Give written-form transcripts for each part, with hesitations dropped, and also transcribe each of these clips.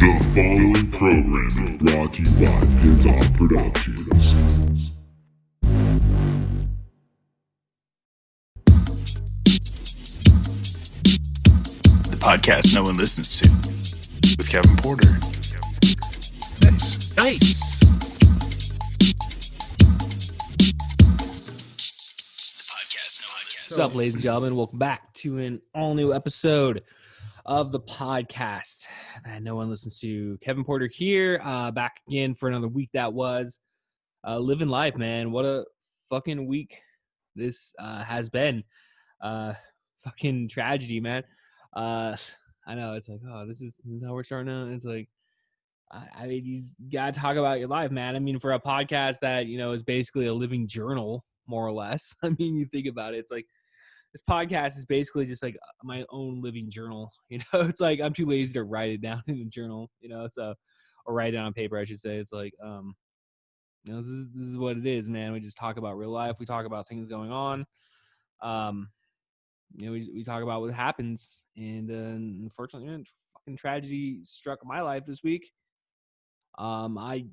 The following program is brought to you by His Productions. The podcast no one listens to, with Kevin Porter. Nice. What's up, ladies and gentlemen? Welcome back to an all-new episode of the podcast that no one listens to. Kevin Porter here, back again for another week that was. Living life, man. What a fucking week this has been. Fucking tragedy, man. I know, it's like, oh, this is how we're starting out. It's like, I mean, you gotta talk about your life, man. I mean, for a podcast that, you know, is basically a living journal, more or less. I mean, you think about it, it's like, this podcast is basically just like my own living journal, you know. It's like I'm too lazy to write it down in a journal, you know, so, or write it down on paper, I should say. It's like, you know, this is what it is, man. We just talk about real life. We talk about things going on. You know, we talk about what happens, and unfortunately, man, fucking tragedy struck my life this week. I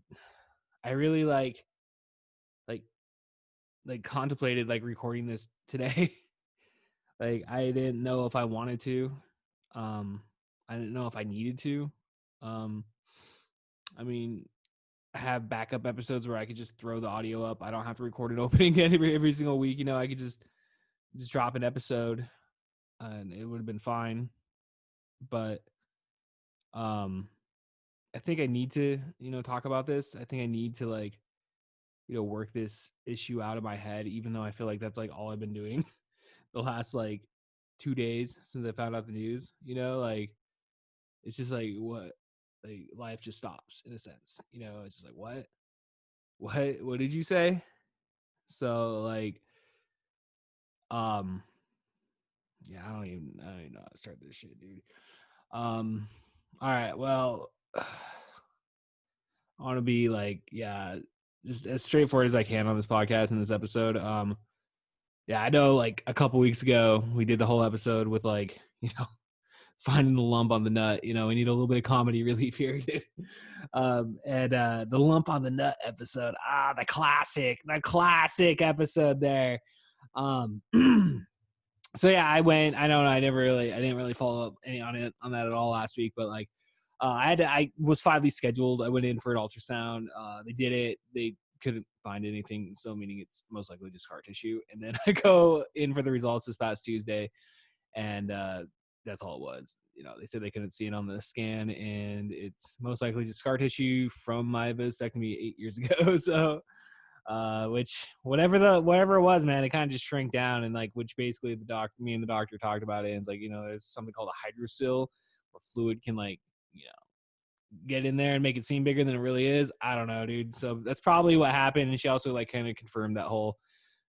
really like contemplated like recording this today. Like, I didn't know if I wanted to. I didn't know if I needed to. I mean, I have backup episodes where I could just throw the audio up. I don't have to record an opening every single week. You know, I could just drop an episode, and it would have been fine. But I think I need to, you know, talk about this. I think I need to, like, you know, work this issue out of my head, even though I feel like that's like all I've been doing the last like 2 days since I found out the news. You know, like, it's just like, what, like, life just stops in a sense. You know, it's just like, what did you say? So, like, yeah, I don't even know how to start this shit, dude. All right, well, I want to be like, yeah, just as straightforward as I can on this podcast in this episode. Yeah, I know, like, a couple weeks ago we did the whole episode with, like, you know, finding the lump on the nut. You know, we need a little bit of comedy relief here, dude. And the lump on the nut episode, the classic episode there. So yeah, I didn't really follow up on that at all last week, but like, I was finally scheduled. I went in for an ultrasound. They did it. They couldn't find anything, so meaning it's most likely just scar tissue. And then I go in for the results this past Tuesday, and that's all it was. You know, they said they couldn't see it on the scan, and it's most likely just scar tissue from my vasectomy 8 years ago. So, which whatever it was, man, it kind of just shrank down, and like, which basically me and the doctor talked about it, and it's like, you know, there's something called a hydrocele, where fluid can, like, you know, get in there and make it seem bigger than it really is. I don't know, dude. So that's probably what happened, and she also like kind of confirmed that whole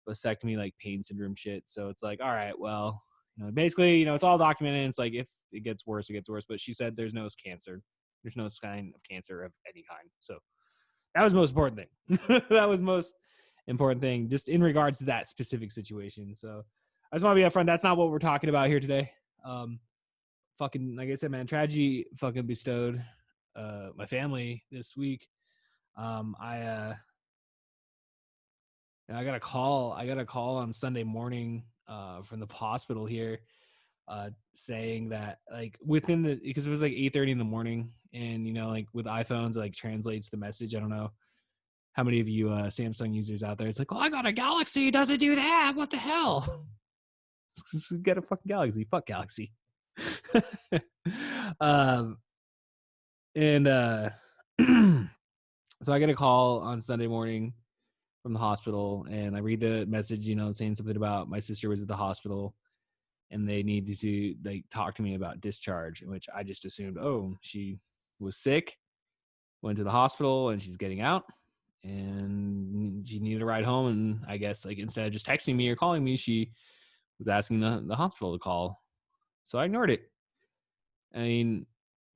vasectomy like pain syndrome shit. So it's like, all right, well, you know, basically, you know, it's all documented. It's like, if it gets worse, it gets worse. But she said there's no cancer. There's no sign of cancer of any kind. So that was the most important thing. That was most important thing, just in regards to that specific situation. So I just want to be upfront. That's not what we're talking about here today. Fucking, like I said, man, tragedy fucking bestowed my family this week. I got a call on Sunday morning from the hospital here, saying that, like, because it was like 8:30 in the morning, and, you know, like with iPhones, it like translates the message. I don't know how many of you Samsung users out there. It's like, oh, I got a Galaxy. It doesn't do that. What the hell? Get a fucking Galaxy. Fuck Galaxy. And so I get a call on Sunday morning from the hospital, and I read the message, you know, saying something about my sister was at the hospital and they needed to like talk to me about discharge, which I just assumed, oh, she was sick, went to the hospital, and she's getting out, and she needed a ride home. And I guess, like, instead of just texting me or calling me, she was asking the hospital to call. So I ignored it. I mean,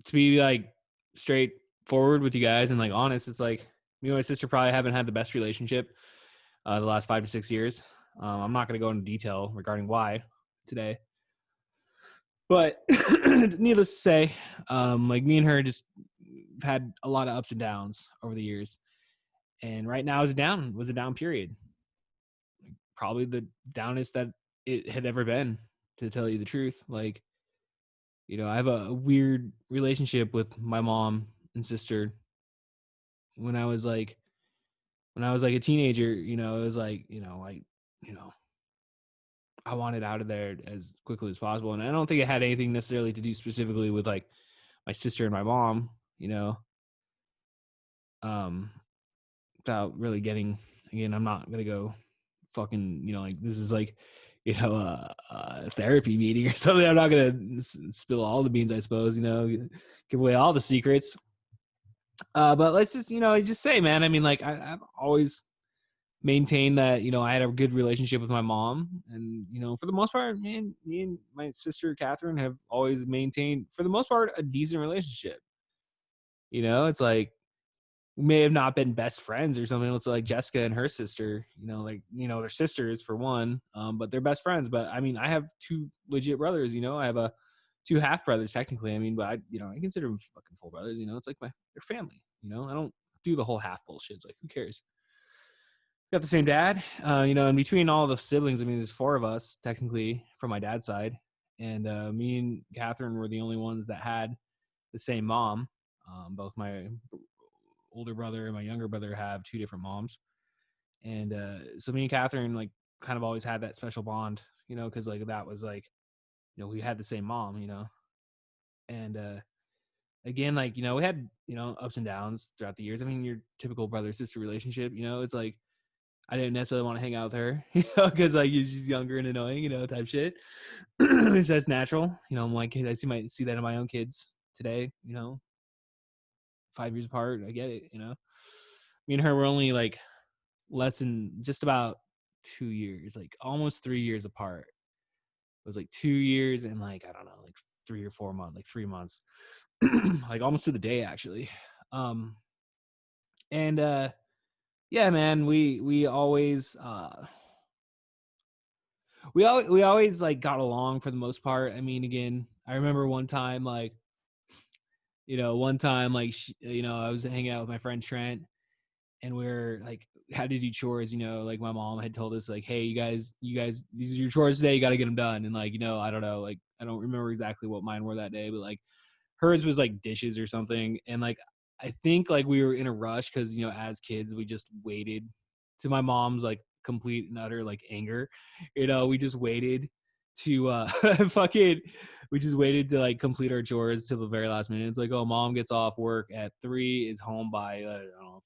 to be like straightforward with you guys and like honest, it's like, me and my sister probably haven't had the best relationship the last 5 to 6 years. I'm not going to go into detail regarding why today, but needless to say, like, me and her just had a lot of ups and downs over the years, and right now is a down period, probably the downest that it had ever been, to tell you the truth. Like, I have a weird relationship with my mom and sister. When I was like a teenager, it was like, you know, I wanted out of there as quickly as possible. And I don't think it had anything necessarily to do specifically with like my sister and my mom, um, without really getting, again, I'm not going to go fucking, like this is like, a therapy meeting or something. I'm not going to spill all the beans, I suppose, give away all the secrets. But let's just say, man, I mean, like I've always maintain that I had a good relationship with my mom, and for the most part, man, me and my sister Catherine have always maintained, for the most part, a decent relationship. It's like we may have not been best friends or something. It's like Jessica and her sister, they're sisters for one, but they're best friends. But I mean, I have two legit brothers. I have two half brothers technically. I mean, but I consider them fucking full brothers. It's like they're family. I don't do the whole half bullshit. It's like, who cares? Got the same dad, and between all the siblings, I mean, there's four of us technically from my dad's side, and me and Catherine were the only ones that had the same mom. Both my older brother and my younger brother have two different moms, and so me and Catherine like kind of always had that special bond, because like that was like, we had the same mom, and again, like we had ups and downs throughout the years. I mean, your typical brother sister relationship, it's like I didn't necessarily want to hang out with her, because like she's younger and annoying, type shit. That's natural. I'm like, I see that in my own kids today. 5 years apart, I get it. Me and her were only like less than just about 2 years, like almost 3 years apart. It was like 2 years and like I don't know, like 3 or 4 months, like 3 months, like almost to the day actually. And yeah, man, we always we always like got along for the most part. I mean, again, I remember one time like I was hanging out with my friend Trent, and we're like had to do chores. Like my mom had told us like, hey, you guys, these are your chores today. You got to get them done. And like I don't know, like I don't remember exactly what mine were that day, but like hers was like dishes or something. And like I think like we were in a rush because as kids we just waited to my mom's like complete and utter like anger. We just waited to fucking we just waited to like complete our chores till the very last minute. It's like, oh, mom gets off work at 3, is home by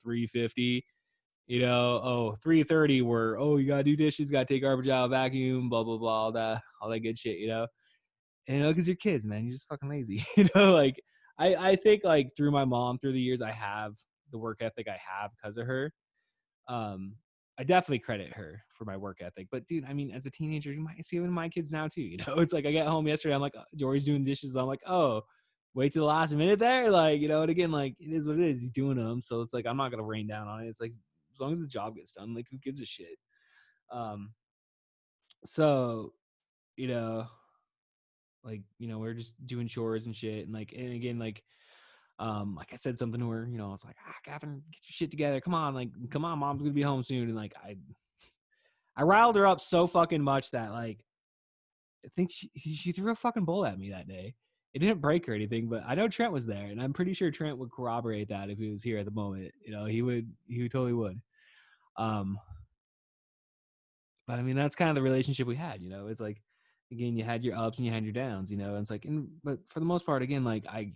3:50. 3:30 we're, you gotta do dishes, gotta take garbage out, vacuum, blah blah blah, all that good shit. Because you're kids, man, you're just fucking lazy. Like I think like through my mom through the years I have the work ethic I have because of her. I definitely credit her for my work ethic. But dude, I mean, as a teenager, you might see it in my kids now too. It's like I get home yesterday, I'm like, Jory's doing dishes. I'm like, oh, wait till the last minute there, like and again, like it is what it is. He's doing them, so it's like I'm not gonna rain down on it. It's like as long as the job gets done, like who gives a shit. So you know, we're just doing chores and shit, and like, and again, like I said something to her, I was like, Catherine, get your shit together. Come on, mom's gonna be home soon. And like I riled her up so fucking much that like I think she threw a fucking bowl at me that day. It didn't break or anything, but I know Trent was there, and I'm pretty sure Trent would corroborate that if he was here at the moment. He totally would. But I mean, that's kind of the relationship we had. It's like, again, you had your ups and you had your downs. And it's like, but for the most part, again, like I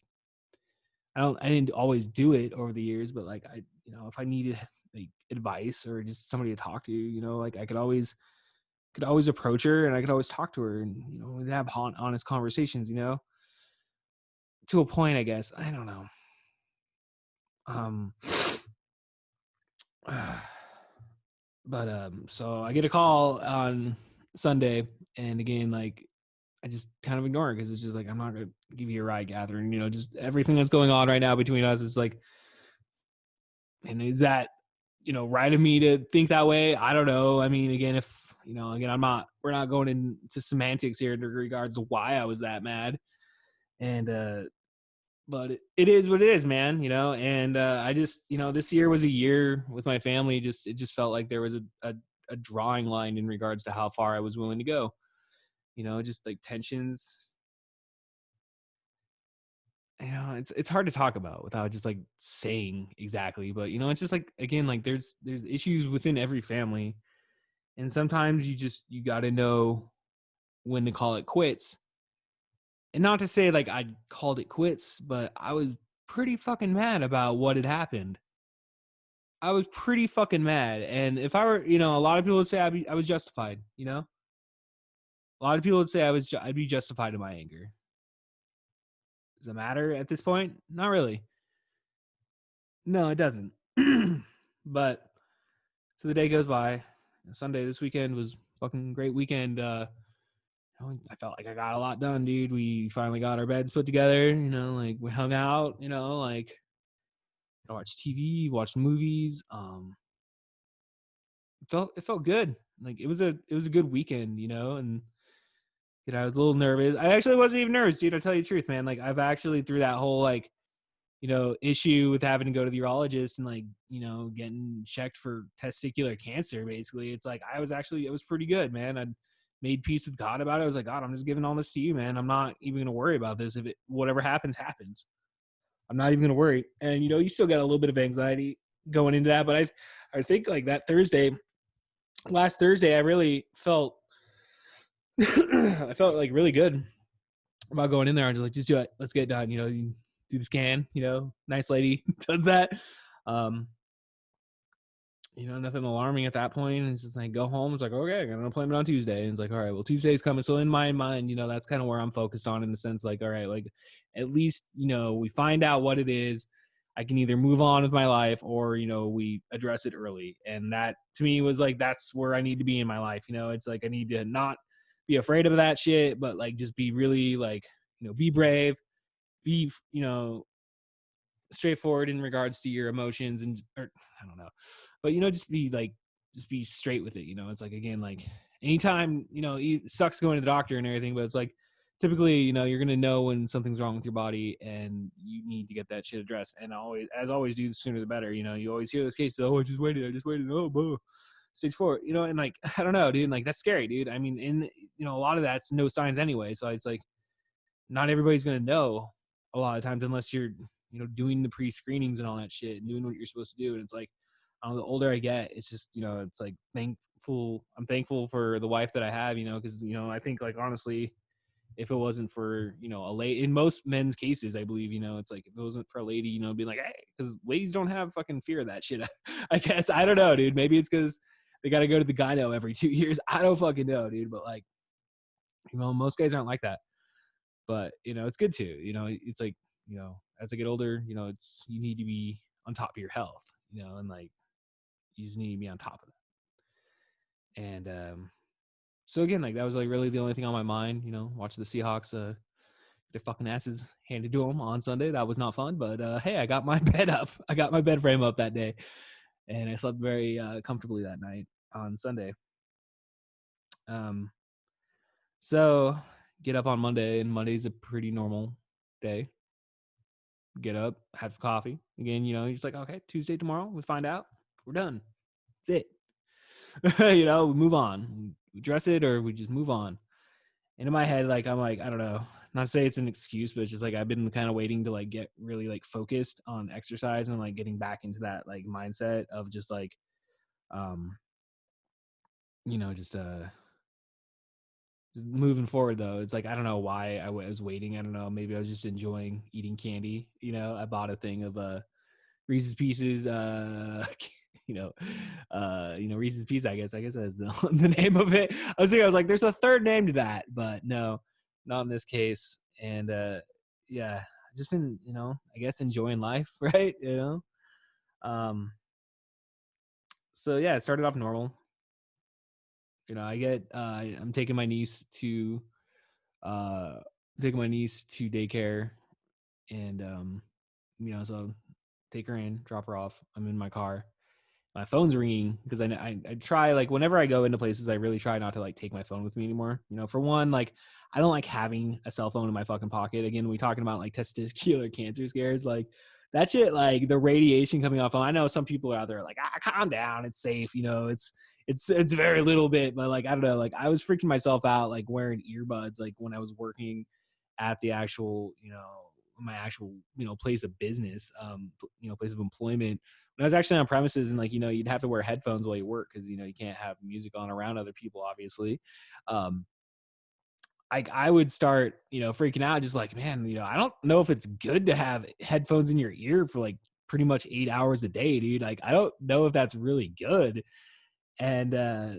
didn't always do it over the years, but like if I needed like advice or just somebody to talk to, like I could always approach her, and I could always talk to her, and we'd have honest conversations, to a point, I guess. I don't know. But so I get a call on Sunday, and again, like I just kind of ignore it because it's just like, I'm not gonna give you a ride, Catherine. Just everything that's going on right now between us is like, and is that right of me to think that way? I don't know. I mean, again, if again, we're not going into semantics here in regards to why I was that mad. And but it is what it is, man. And I just, this year was a year with my family. It just felt like there was a drawing line in regards to how far I was willing to go. Just like tensions. It's hard to talk about without just like saying exactly, but it's just like, again, like there's issues within every family, and sometimes you got to know when to call it quits. And not to say like I called it quits, but I was pretty fucking mad about what had happened. I was pretty fucking mad, and if I were, a lot of people would say I was justified. A lot of people would say I'd be justified in my anger. Does it matter at this point? Not really. No, it doesn't. But so the day goes by. Sunday this weekend was fucking great weekend. I felt like I got a lot done, dude. We finally got our beds put together. Like we hung out. Like I watched TV, watched movies. It felt good. Like it was a good weekend. And I was a little nervous. I actually wasn't even nervous, dude. I'll tell you the truth, man. Like I've actually, through that whole like issue with having to go to the urologist and like, getting checked for testicular cancer, basically, it's like it was pretty good, man. I made peace with God about it. I was like, God, I'm just giving all this to you, man. I'm not even going to worry about this. If whatever happens, happens. I'm not even going to worry. And, you still got a little bit of anxiety going into that. But I think like that last Thursday, I really felt, I felt like really good about going in there. I'm just like, just do it. Let's get it done. You do the scan, nice lady does that. Um, Nothing alarming at that point. It's just like, go home. It's like, okay, I'm going to play it on Tuesday. And it's like, all right, well, Tuesday's coming. So in my mind, that's kind of where I'm focused on, in the sense like, all right, like at least, we find out what it is. I can either move on with my life, or, we address it early. And that to me was like, that's where I need to be in my life. It's like, I need to not be afraid of that shit, but like, just be really like, be brave, be, straightforward in regards to your emotions, or I don't know, but just be straight with it. It's like, again, like anytime, it sucks going to the doctor and everything, but it's like typically, you're gonna know when something's wrong with your body and you need to get that shit addressed. And always, do the sooner the better. You always hear those cases, oh, I just waited, oh, boo. Stage 4, and like, I don't know, dude, like that's scary, dude. I mean, a lot of that's no signs anyway, so it's like not everybody's gonna know a lot of times, unless you're doing the pre-screenings and all that shit and doing what you're supposed to do. And it's like, the older I get, it's just, it's like I'm thankful for the wife that I have, because I think, like, honestly, if it wasn't for a lady, in most men's cases, I believe, it's like, if it wasn't for a lady, being like, hey, because ladies don't have fucking fear of that shit. I guess, I don't know, dude. Maybe it's because they got to go to the gyno every 2 years. I don't fucking know, dude. But like, most guys aren't like that. But it's good too. It's like, as I get older, you need to be on top of your health, and like, you just need to be on top of it. And so again, like, that was like really the only thing on my mind. Watch the Seahawks their fucking asses handed to them on Sunday. That was not fun, but hey, I got my bed up. I got my bed frame up that day, and I slept very comfortably that night on Sunday. So get up on Monday, and Monday's a pretty normal day. Get up, have some coffee. Again, you're just like, okay, Tuesday tomorrow, we find out. We're done. That's it. We move on. We dress it, or we just move on. And in my head, like, I'm like, I don't know. Not to say it's an excuse, but it's just like, I've been kind of waiting to like get really like focused on exercise and like getting back into that like mindset of just like, just moving forward. Though it's like, I don't know why I was waiting. I don't know, maybe I was just enjoying eating candy. I bought a thing of Reese's Pieces, Reese's Pieces, I guess that's the name of it. I was like, there's a third name to that, but no, not in this case. And yeah, I've just been, I guess, enjoying life, right? So yeah, it started off normal. I'm taking my niece to daycare, and so take her in, drop her off. I'm in my car, my phone's ringing because I try, like, whenever I go into places, I really try not to like take my phone with me anymore. You know, for one, like, I don't like having a cell phone in my fucking pocket. Again, we talking about like testicular cancer scares, like that shit, like the radiation coming off. I know some people are out there like, calm down, it's safe. You know, it's very little bit, but like I don't know, like I was freaking myself out like wearing earbuds like when I was working at the actual, you know, my actual, you know, place of business, you know, place of employment. When I was actually on premises, and like, you know, you'd have to wear headphones while you work because, you know, you can't have music on around other people, obviously. Um, I would start, you know, freaking out, just like, man, you know, I don't know if it's good to have headphones in your ear for like pretty much 8 hours a day, dude. Like, I don't know if that's really good. And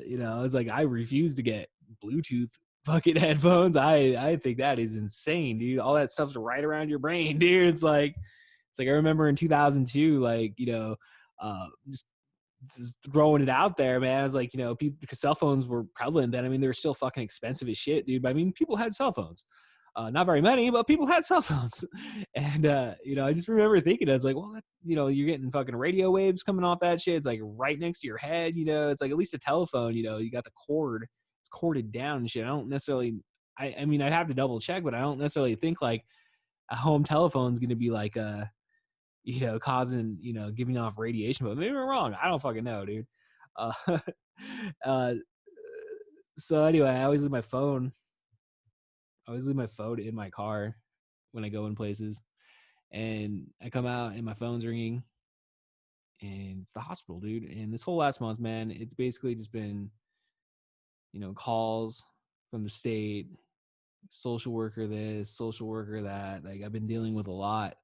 you know, I was like, I refuse to get Bluetooth fucking headphones. I think that is insane, dude. All that stuff's right around your brain, dude. It's like I remember in 2002, like, you know, just throwing it out there, man. I was like, you know, people, because cell phones were prevalent then. I mean, they were still fucking expensive as shit, dude. But I mean, people had cell phones. Not very many, but people had cell phones. And you know, I just remember thinking, I was like, well, that, you know, you're getting fucking radio waves coming off that shit. It's like right next to your head, you know. It's like at least a telephone, you know, you got the cord, it's corded down and shit. I don't necessarily, I mean, I'd have to double check, but I don't necessarily think like a home telephone is going to be like you know, causing, you know, giving off radiation. But maybe I'm wrong. I don't fucking know, dude. Uh, uh, so anyway, I always leave my phone. I always leave my phone in my car when I go in places, and I come out and my phone's ringing, and it's the hospital, dude. And this whole last month, man, it's basically just been, you know, calls from the state, social worker this, social worker that. Like I've been dealing with a lot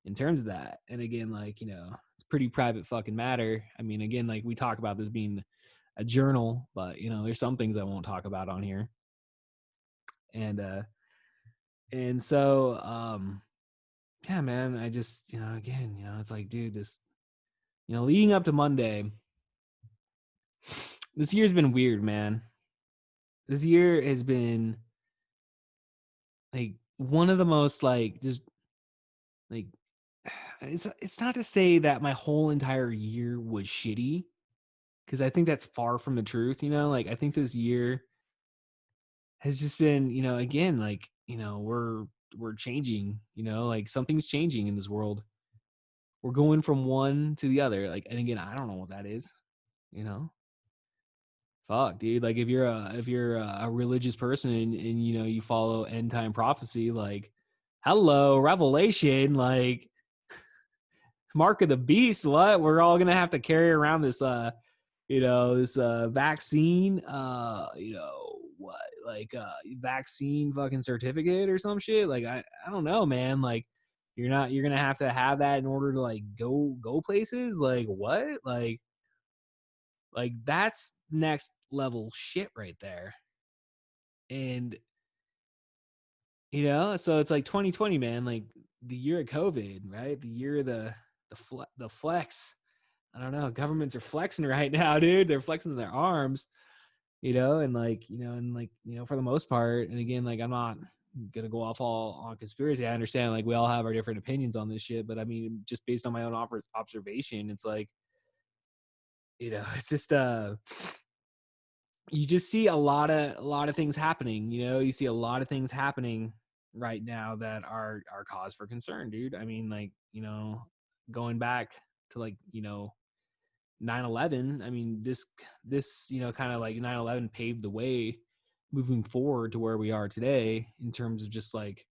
in terms of that. And again, like, you know, it's pretty private fucking matter. I mean, again, like we talk about this being a journal, but you know, there's some things I won't talk about on here. And so yeah, man, I just, you know, again, you know, it's like, dude, this, you know, leading up to Monday, this year's been weird, man. This year has been like one of the most like just like it's not to say that my whole entire year was shitty, because I think that's far from the truth, you know? Like I think this year has just been, you know, again, like, you know, we're changing, you know, like something's changing in this world. We're going from one to the other. Like, and again, I don't know what that is, you know. Fuck, dude. Like if you're a religious person, and you know you follow end time prophecy, like hello, revelation, like mark of the beast, what? We're all gonna have to carry around this you know, this vaccine, you know, what, like vaccine fucking certificate or some shit. Like I don't know, man. Like you're gonna have to have that in order to like go places. Like what? Like that's next level shit right there. And you know, so it's like 2020, man, like the year of COVID, right? The year of the flex. I don't know. Governments are flexing right now, dude. They're flexing their arms, you know, and like, you know, and like, you know, for the most part, and again, like I'm not gonna go off all on conspiracy. I understand like we all have our different opinions on this shit, but I mean, just based on my own observation, it's like, you know, it's just you just see a lot of things happening, you know. You see a lot of things happening right now that are cause for concern, dude. I mean, like, you know, going back to like, you know, 9/11. I mean, this you know, kind of like 9/11 paved the way moving forward to where we are today in terms of just like,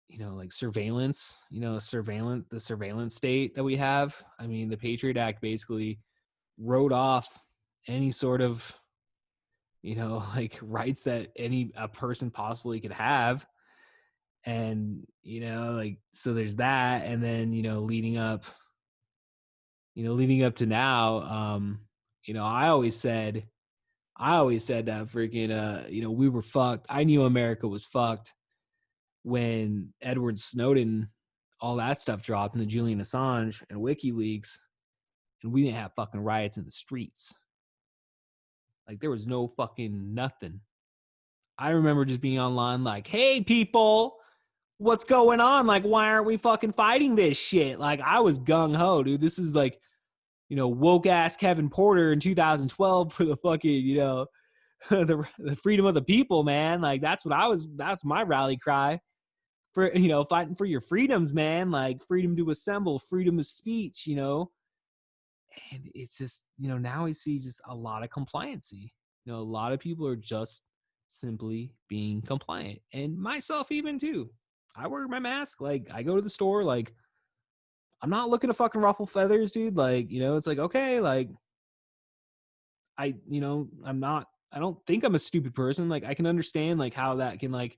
you know, like surveillance, you know, the surveillance state that we have. I mean, the Patriot Act basically wrote off any sort of, you know, like rights that any a person possibly could have. And you know, like, so there's that. And then, you know, leading up to now, you know, I always said that freaking you know, we were fucked. I knew America was fucked when Edward Snowden, all that stuff dropped, and the Julian Assange and WikiLeaks, and we didn't have fucking riots in the streets. Like there was no fucking nothing. I remember just being online like, hey people, what's going on? Like, why aren't we fucking fighting this shit? Like I was gung ho, dude. This is like woke ass Kevin Porter in 2012 for the fucking, the freedom of the people, man. Like that's my rally cry for, fighting for your freedoms, man. Like freedom to assemble, freedom of speech, and it's just, now we see just a lot of compliancy. A lot of people are just simply being compliant, and myself even too. I wear my mask. Like I go to the store, like I'm not looking to fucking ruffle feathers, dude. Like, it's like, okay, like I don't think I'm a stupid person. Like I can understand like how that can like,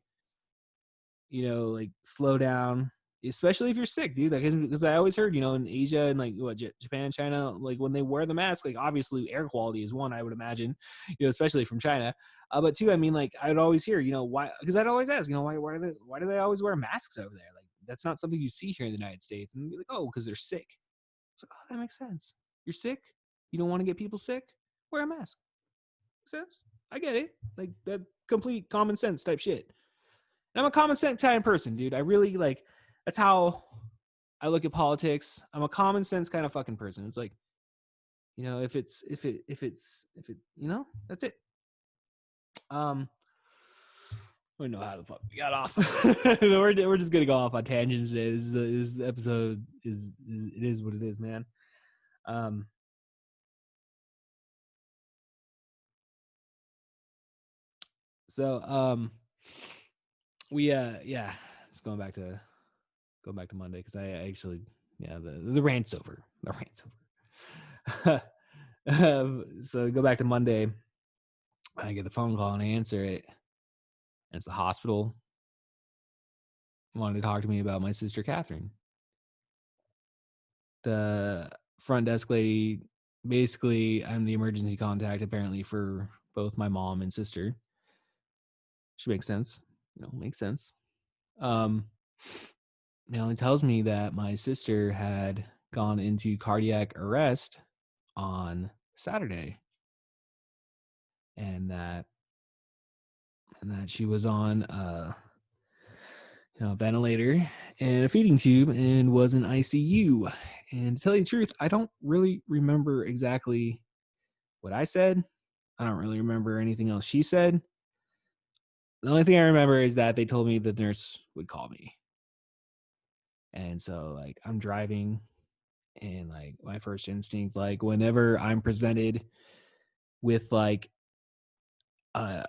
like slow down, especially if you're sick, dude. Like, because I always heard, in Asia and like Japan, China, like when they wear the mask, like obviously air quality is one, I would imagine, especially from China. But two, I mean, like I'd always hear, why? Because I'd always ask, why do they always wear masks over there? Like that's not something you see here in the United States. And they'd be like, oh, because they're sick. It's like, oh, that makes sense. You're sick. You don't want to get people sick. Wear a mask. Makes sense. I get it. Like that complete common sense type shit. I'm a common sense kind of person, dude. I really like, that's how I look at politics. I'm a common sense kind of fucking person. It's like, if it, that's it. I don't know how the fuck we got off. we're just gonna go off on tangents today. This episode is it is what it is, man. We it's going back to Monday because I actually the rant's over. The rant's over. So go back to Monday. I get the phone call and I answer it. And it's the hospital wanted to talk to me about my sister Catherine. The front desk lady, basically, I'm the emergency contact apparently for both my mom and sister. Should make sense. Makes sense. It only tells me that my sister had gone into cardiac arrest on Saturday, and that she was on a ventilator and a feeding tube and was in ICU. And to tell you the truth, I don't really remember exactly what I said. I don't really remember anything else she said. The only thing I remember is that they told me the nurse would call me. And so like I'm driving and like my first instinct, like whenever I'm presented with like a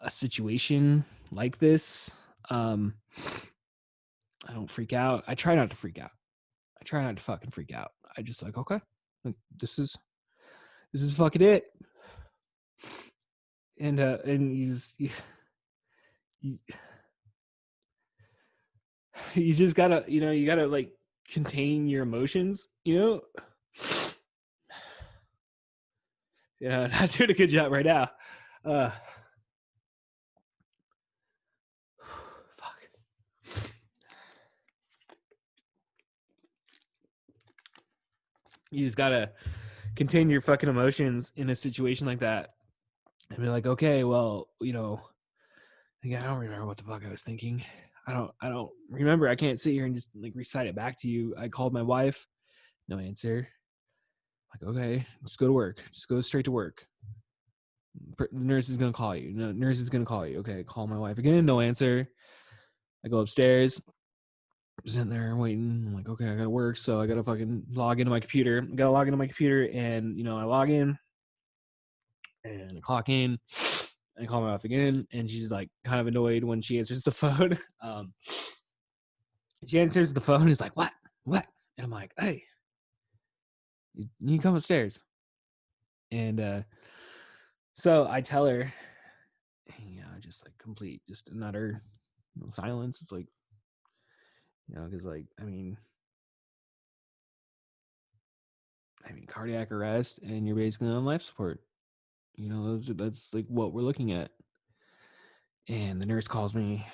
situation like this, I don't freak out. I try not to freak out. I try not to fucking freak out. I just like, okay, like, this is fucking it. And you just gotta, you gotta like contain your emotions, not doing a good job right now. Fuck. You just gotta contain your fucking emotions in a situation like that and be like, okay, well, I don't remember what the fuck I was thinking. I don't remember. I can't sit here and just like recite it back to you. I called my wife, no answer. Like, okay, just go to work. Just go straight to work. The nurse is gonna call you. No, nurse is gonna call you. Okay, call my wife again, no answer. I go upstairs. I'm sitting there waiting. I'm like, okay, I gotta work, so I gotta fucking log into my computer. I gotta log into my computer, and I log in and I clock in. I call my wife again, and she's like kind of annoyed when she answers the phone. She answers the phone and is like, what? And I'm like, hey, you come upstairs. And so I tell her, just like complete, just an utter silence. It's like, because like, I mean, cardiac arrest, and you're basically on life support. That's like what we're looking at. And the nurse calls me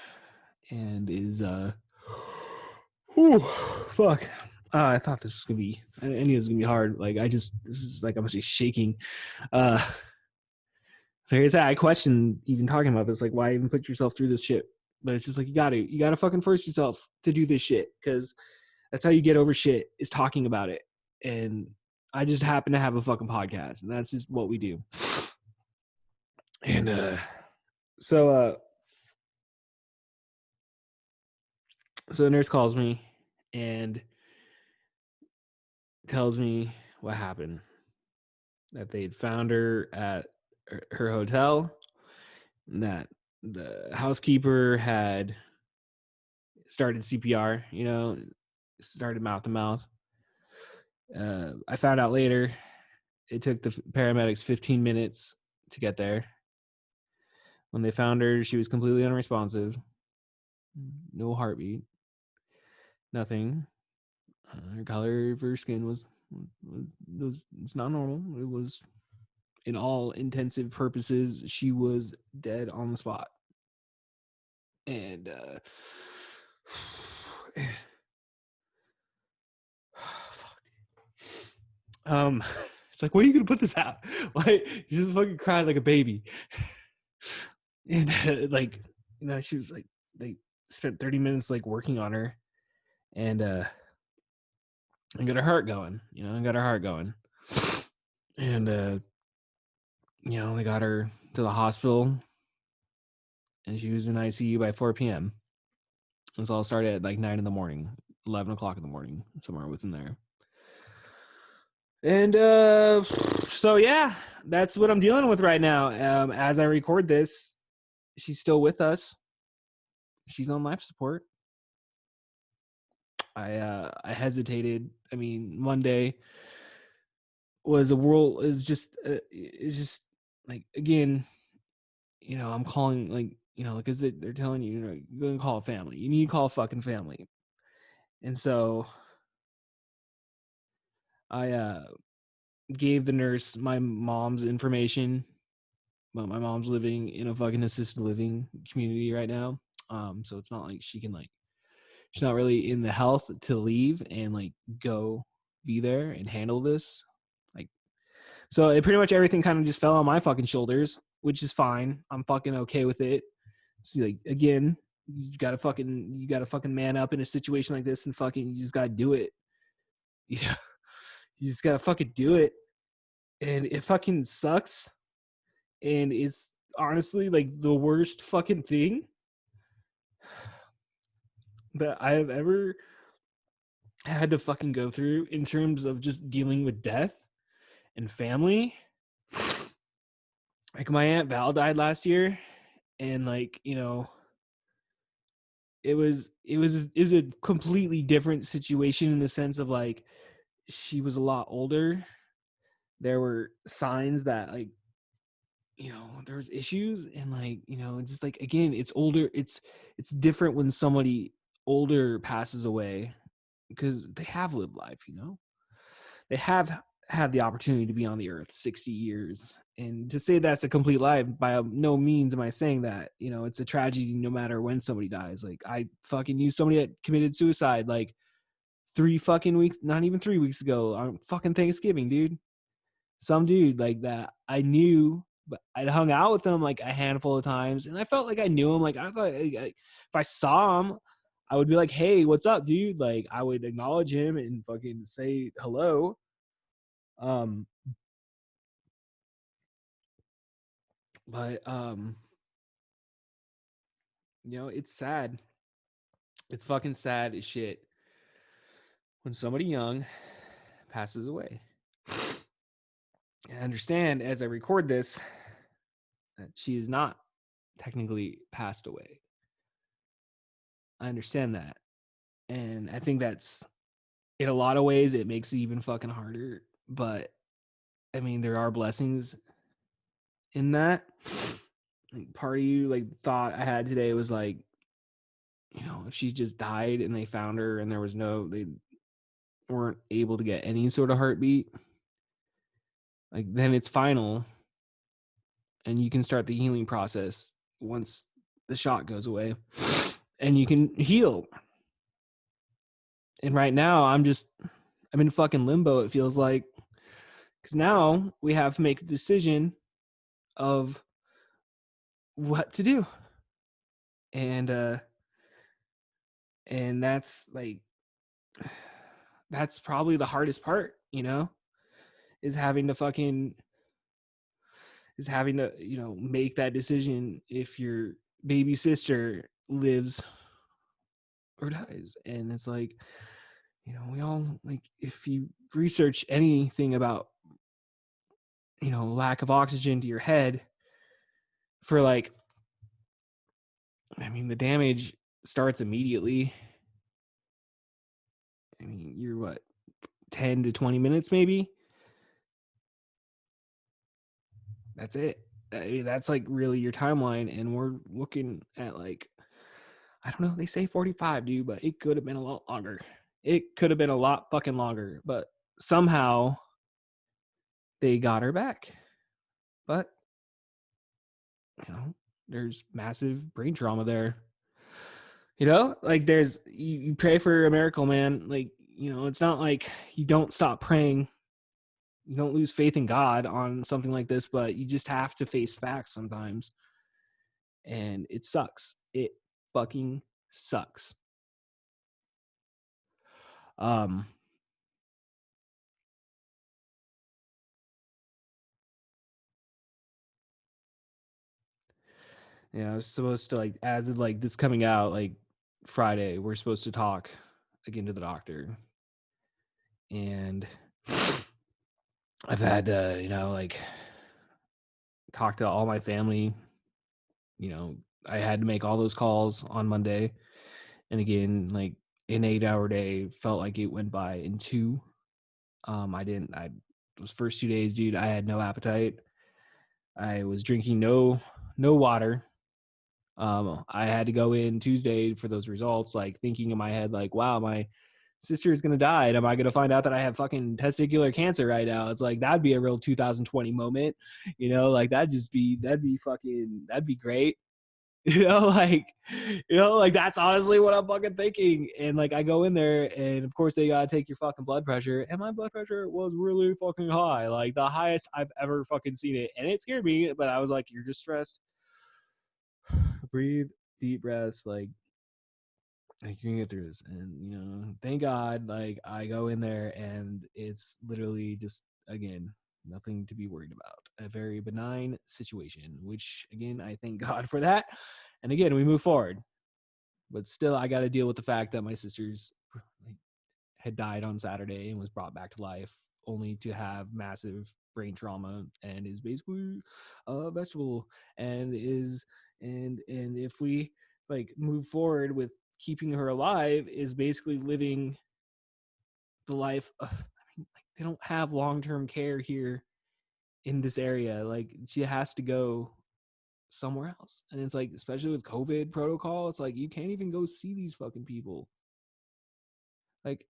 and is whew, fuck. I thought this was gonna be, I knew it was gonna be hard. Like this is like I'm actually shaking. So like I said, I question even talking about this, like why even put yourself through this shit? But it's just like you gotta fucking force yourself to do this shit, because that's how you get over shit, is talking about it. And I just happen to have a fucking podcast, and that's just what we do. And so the nurse calls me and tells me what happened. That they'd found her at her hotel, and that the housekeeper had started CPR, started mouth to mouth. I found out later it took the paramedics 15 minutes to get there. When they found her, she was completely unresponsive. No heartbeat. Nothing. Her color of her skin was it's not normal. It was, in all intensive purposes, she was dead on the spot. And fuck. It's like, when are you gonna put this out? Like, you just fucking cried like a baby. And she was like, they spent 30 minutes like working on her, and got her heart going, and got her heart going. And they got her to the hospital, and she was in ICU by 4 p.m. This all started at like 9 in the morning, 11 o'clock in the morning, somewhere within there. And so yeah, that's what I'm dealing with right now. As I record this, she's still with us. She's on life support. I hesitated. I mean, Monday was just like, again, I'm calling, like, because they're telling you, you're gonna call a family. You need to call a fucking family. And so I gave the nurse my mom's information, but my mom's living in a fucking assisted living community right now. So it's not like she can, like, she's not really in the health to leave and like go be there and handle this. Like, so it pretty much everything kind of just fell on my fucking shoulders, which is fine. I'm fucking okay with it. See, like, again, you gotta fucking man up in a situation like this, and fucking, you just gotta do it. Yeah, you just gotta fucking do it. And it fucking sucks. And it's honestly like the worst fucking thing that I have ever had to fucking go through in terms of just dealing with death and family. Like, my Aunt Val died last year, and like, it was a completely different situation in the sense of, like, she was a lot older. There were signs that, like, there was issues, and like, just like, again, it's older. It's different when somebody older passes away, because they have lived life, they have had the opportunity to be on the earth 60 years. And to say that's a complete lie, by no means am I saying that. It's a tragedy no matter when somebody dies. Like, I fucking knew somebody that committed suicide like 3 fucking weeks, not even 3 weeks ago, on fucking Thanksgiving, dude. Some dude like that I knew, but I'd hung out with him like a handful of times, and I felt like I knew him. Like, I thought, if I saw him, I would be like, "Hey, what's up, dude?" Like, I would acknowledge him and fucking say hello. Um, but it's sad. It's fucking sad as shit when somebody young passes away. I understand, as I record this, that she is not technically passed away. I understand that. And I think that's, in a lot of ways, it makes it even fucking harder. But I mean, there are blessings in that. Like, part of you, like, thought I had today was like, if she just died and they found her and they weren't able to get any sort of heartbeat, like, then it's final, and you can start the healing process once the shot goes away, and you can heal. And right now, I'm in fucking limbo, it feels like, because now we have to make a decision of what to do. And and that's like, that's probably the hardest part, is having to make that decision if your baby sister lives or dies. And it's like, we all, like, if you research anything about, lack of oxygen to your head, for like, the damage starts immediately. You're what, 10 to 20 minutes maybe? That's it. That's like really your timeline. And we're looking at, like, I don't know, they say 45, dude, but it could have been a lot longer. It could have been a lot fucking longer, but somehow they got her back. But, there's massive brain trauma there. Like, there's, you pray for a miracle, man. Like, it's not like you don't stop praying. You don't lose faith in God on something like this, but you just have to face facts sometimes. And it sucks. It fucking sucks. Um, I was supposed to, like, as of like this coming out, like Friday, we're supposed to talk again to the doctor. And I've had to, like, talk to all my family. I had to make all those calls on Monday. And again, like, an 8-hour day felt like it went by in two. Those first 2 days, dude, I had no appetite. I was drinking no water. I had to go in Tuesday for those results, like, thinking in my head, like, wow, my sister is gonna die, and am I gonna find out that I have fucking testicular cancer right now? It's like, that'd be a real 2020 moment, like, that'd be great. Like, that's honestly what I'm fucking thinking. And like, I go in there, and of course they gotta take your fucking blood pressure, and my blood pressure was really fucking high, like the highest I've ever fucking seen it, and it scared me. But I was like, you're just stressed. Breathe deep breaths, like you can get through this. And thank God, like, I go in there, and it's literally just, again, nothing to be worried about, a very benign situation, which, again, I thank God for that. And again, we move forward. But still, I got to deal with the fact that my sister's, like, had died on Saturday and was brought back to life, only to have massive brain trauma, and is basically a vegetable, and if we, like, move forward with keeping her alive, is basically living the life of, like, they don't have long-term care here in this area. Like, she has to go somewhere else. And it's like, especially with COVID protocol, it's like, you can't even go see these fucking people. Like,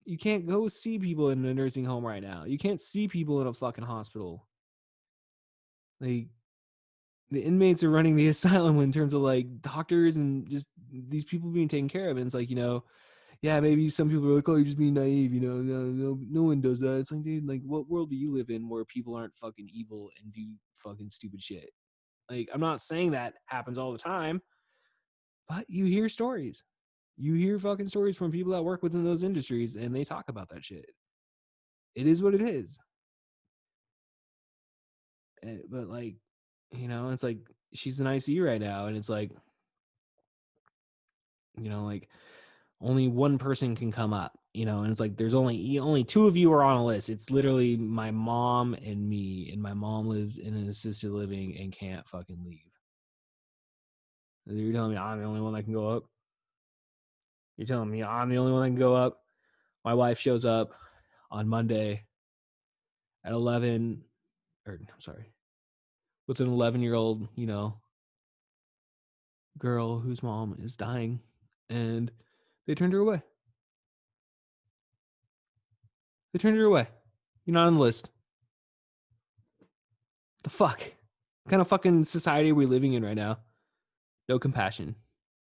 you can't go see people in a nursing home right now. You can't see people in a fucking hospital. Like, the inmates are running the asylum in terms of, like, doctors and just these people being taken care of. And it's like, yeah, maybe some people are like, oh, you're just being naive, no one does that. It's like, dude, like, what world do you live in where people aren't fucking evil and do fucking stupid shit? Like, I'm not saying that happens all the time, but you hear stories. You hear fucking stories from people that work within those industries, and they talk about that shit. It is what it is. But, like, it's like, she's in ICU right now, and it's like, like, only one person can come up, and it's like, there's only two of you are on a list. It's literally my mom and me, and my mom lives in an assisted living and can't fucking leave. You're telling me I'm the only one that can go up? You're telling me I'm the only one that can go up? My wife shows up on Monday at 11, or I'm sorry, with an 11-year-old, girl whose mom is dying, and they turned her away. They turned her away. You're not on the list. The fuck? What kind of fucking society are we living in right now? No compassion.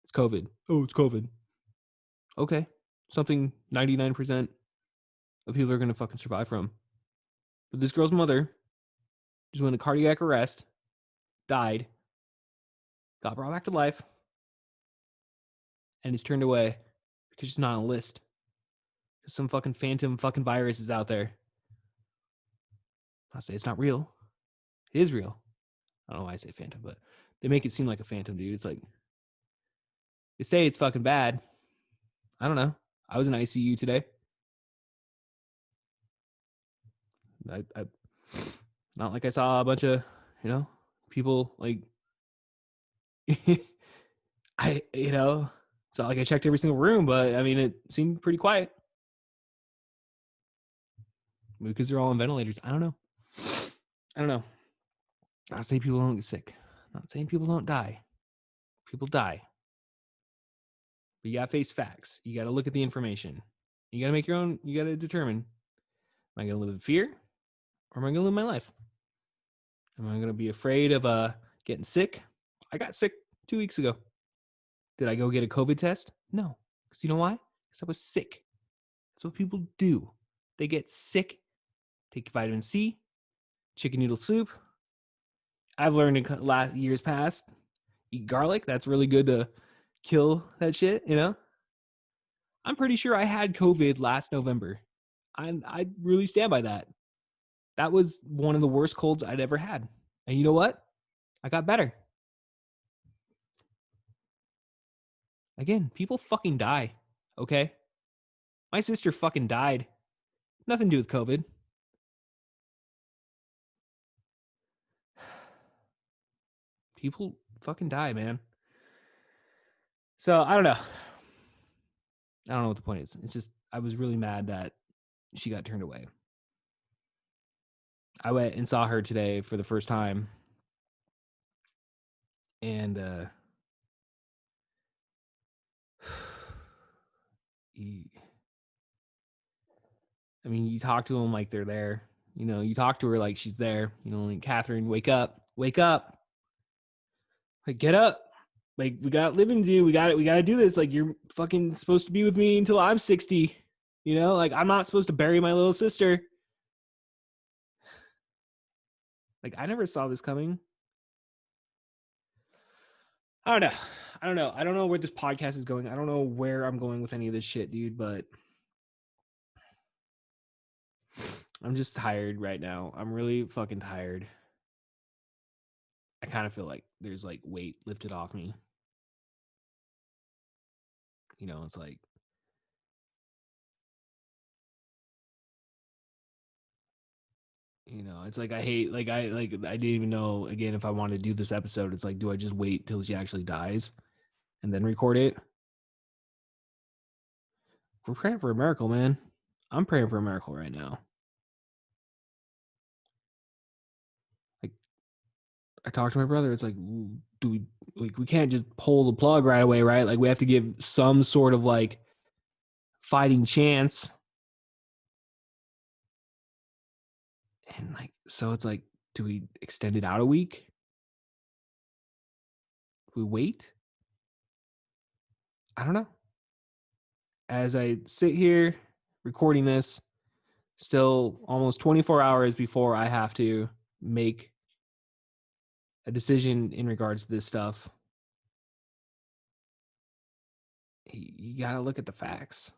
It's COVID. Oh, it's COVID. Okay. Something 99% of people are going to fucking survive from. But this girl's mother just went into cardiac arrest, died, got brought back to life, and is turned away because she's not on a list. Because some fucking phantom fucking virus is out there. I'll say it's not real. It is real. I don't know why I say phantom, but they make it seem like a phantom, dude. It's like they say it's fucking bad. I don't know. I was in ICU today. I not like I saw a bunch of, people like it's not like I checked every single room, but I mean it seemed pretty quiet. Maybe because they're all on ventilators. I don't know. Not saying people don't get sick. Not saying people don't die. People die. But you gotta face facts. You gotta look at the information. You gotta make your own, you gotta determine, am I gonna live in fear or am I gonna live my life? Am I gonna be afraid of getting sick? I got sick 2 weeks ago. Did I go get a COVID test? No. Because you know why? Because I was sick. That's what people do. They get sick, take vitamin C, chicken noodle soup. I've learned in last years past, eat garlic. That's really good to kill that shit, I'm pretty sure I had COVID last November. I really stand by that. That was one of the worst colds I'd ever had. And you know what? I got better. Again, people fucking die, okay? My sister fucking died. Nothing to do with COVID. People fucking die, man. So I don't know. I don't know what the point is. It's just I was really mad that she got turned away. I went and saw her today for the first time. And you talk to them like they're there. You talk to her like she's there. Like, Catherine, wake up. Like, get up. Like, we got living to do. We got to do this. Like, you're fucking supposed to be with me until I'm 60. Like, I'm not supposed to bury my little sister. Like, I never saw this coming. I don't know. I don't know where this podcast is going. I don't know where I'm going with any of this shit, dude, but I'm just tired right now. I'm really fucking tired. I kind of feel like there's like weight lifted off me. It's like it's like I hate I didn't even know again if I wanted to do this episode. It's like, do I just wait till she actually dies and then record it? We're praying for a miracle, man. I'm praying for a miracle right now. Like, I talked to my brother. It's like, we can't just pull the plug right away, right? Like, we have to give some sort of like fighting chance. And like, so it's like, do we extend it out a week? Do we wait? I don't know. As I sit here recording this, still almost 24 hours before I have to make a decision in regards to this stuff, you got to look at the facts.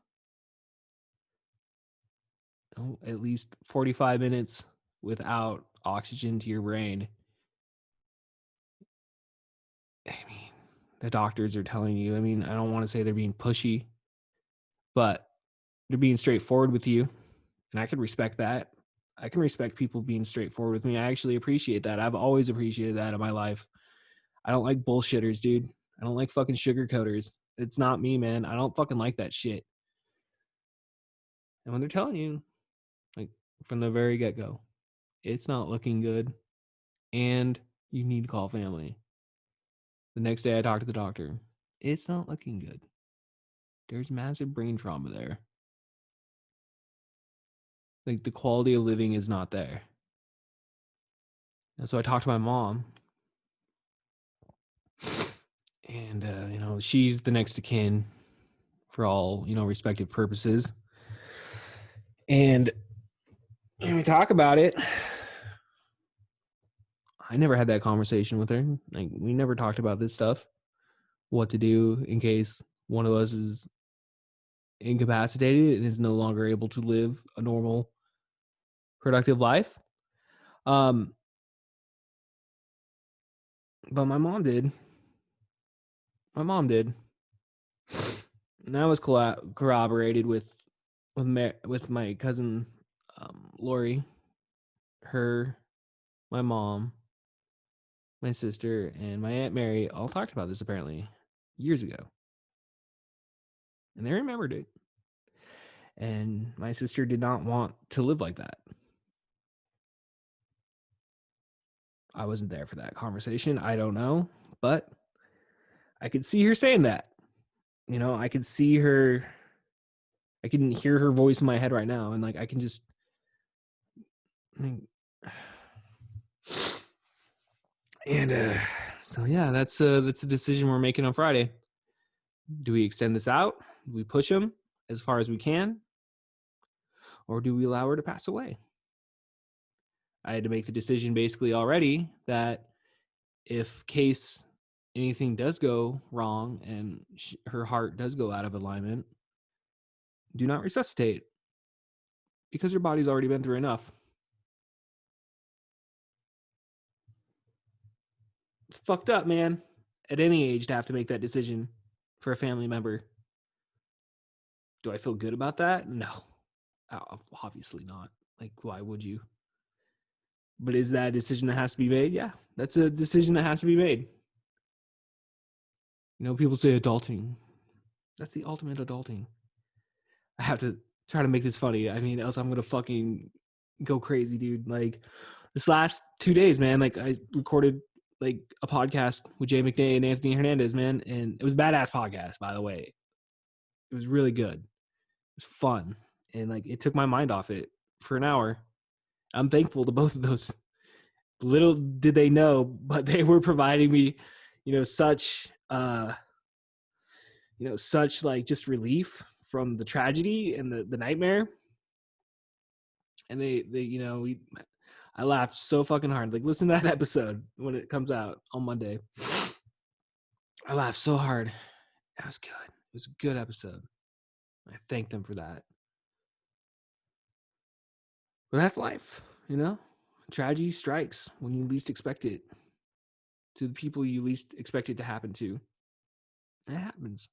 At least 45 minutes without oxygen to your brain. I mean, the doctors are telling you, I don't want to say they're being pushy, but they're being straightforward with you. And I can respect that. I can respect people being straightforward with me. I actually appreciate that. I've always appreciated that in my life. I don't like bullshitters, dude. I don't like fucking sugarcoaters. It's not me, man. I don't fucking like that shit. And when they're telling you, like, from the very get-go, it's not looking good and you need to call family. The next day I talked to the doctor. It's not looking good. There's massive brain trauma there. Like, the quality of living is not there. And so I talked to my mom. And, she's the next of kin for all, respective purposes. And when we talk about it, I never had that conversation with her. Like, we never talked about this stuff. What to do in case one of us is incapacitated and is no longer able to live a normal, productive life. Um, but my mom did. My mom did. And that was corroborated with my cousin Lori, her, my mom, my sister, and my Aunt Mary all talked about this apparently years ago. And they remembered it. And my sister did not want to live like that. I wasn't there for that conversation. I don't know. But I could see her saying that. You know, I could see her. I can hear her voice in my head right now. And like, I can just. And so, yeah, that's a decision we're making on Friday. Do we extend this out? Do we push him as far as we can? Or do we allow her to pass away? I had to make the decision basically already that if case anything does go wrong and her heart does go out of alignment, do not resuscitate because her body's already been through enough. It's fucked up, man. At any age to have to make that decision for a family member. Do I feel good about that? No. Obviously not. Like, why would you? But is that a decision that has to be made? Yeah, that's a decision that has to be made. You know, people say adulting. That's the ultimate adulting. I have to try to make this funny. I mean, else I'm gonna fucking go crazy, dude. Like this last 2 days, man. Like I recorded like a podcast with Jay McNay and Anthony Hernandez, man, and it was a badass podcast, by the way. It was really good. It was fun, and like it took my mind off it for an hour. I'm thankful to both of those. Little did they know, but they were providing me, such such like just relief from the tragedy and the nightmare. And I laughed so fucking hard. Like, listen to that episode when it comes out on Monday. I laughed so hard. That was good. It was a good episode. I thank them for that. But that's life, Tragedy strikes when you least expect it, to the people you least expect it to happen to. And it happens.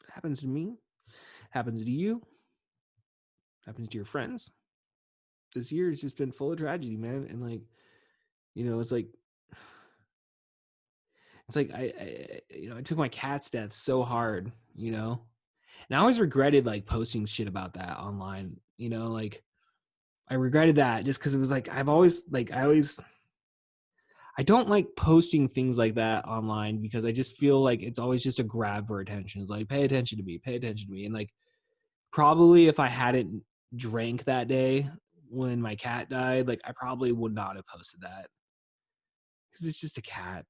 It happens to me. It happens to you. It happens to your friends. This year has just been full of tragedy, man. And like, it's like I took my cat's death so hard, and I always regretted like posting shit about that online, like I regretted that just because it was like I don't like posting things like that online because I just feel like it's always just a grab for attention. It's like, pay attention to me. And like, probably if I hadn't drank that day when my cat died, like I probably would not have posted that because it's just a cat.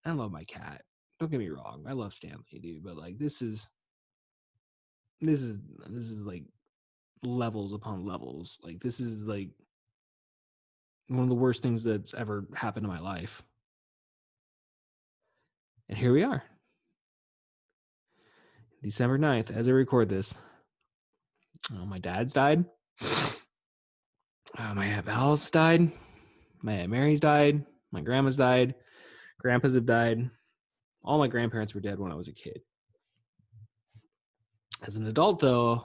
I love my cat. Don't get me wrong. I love Stanley, dude. But like, this is like levels upon levels. Like, this is like one of the worst things that's ever happened in my life. And here we are. December 9th, as I record this. Oh, my dad's died. My Aunt Val's died. My Aunt Mary's died. My grandma's died. Grandpas have died. All my grandparents were dead when I was a kid. As an adult, though,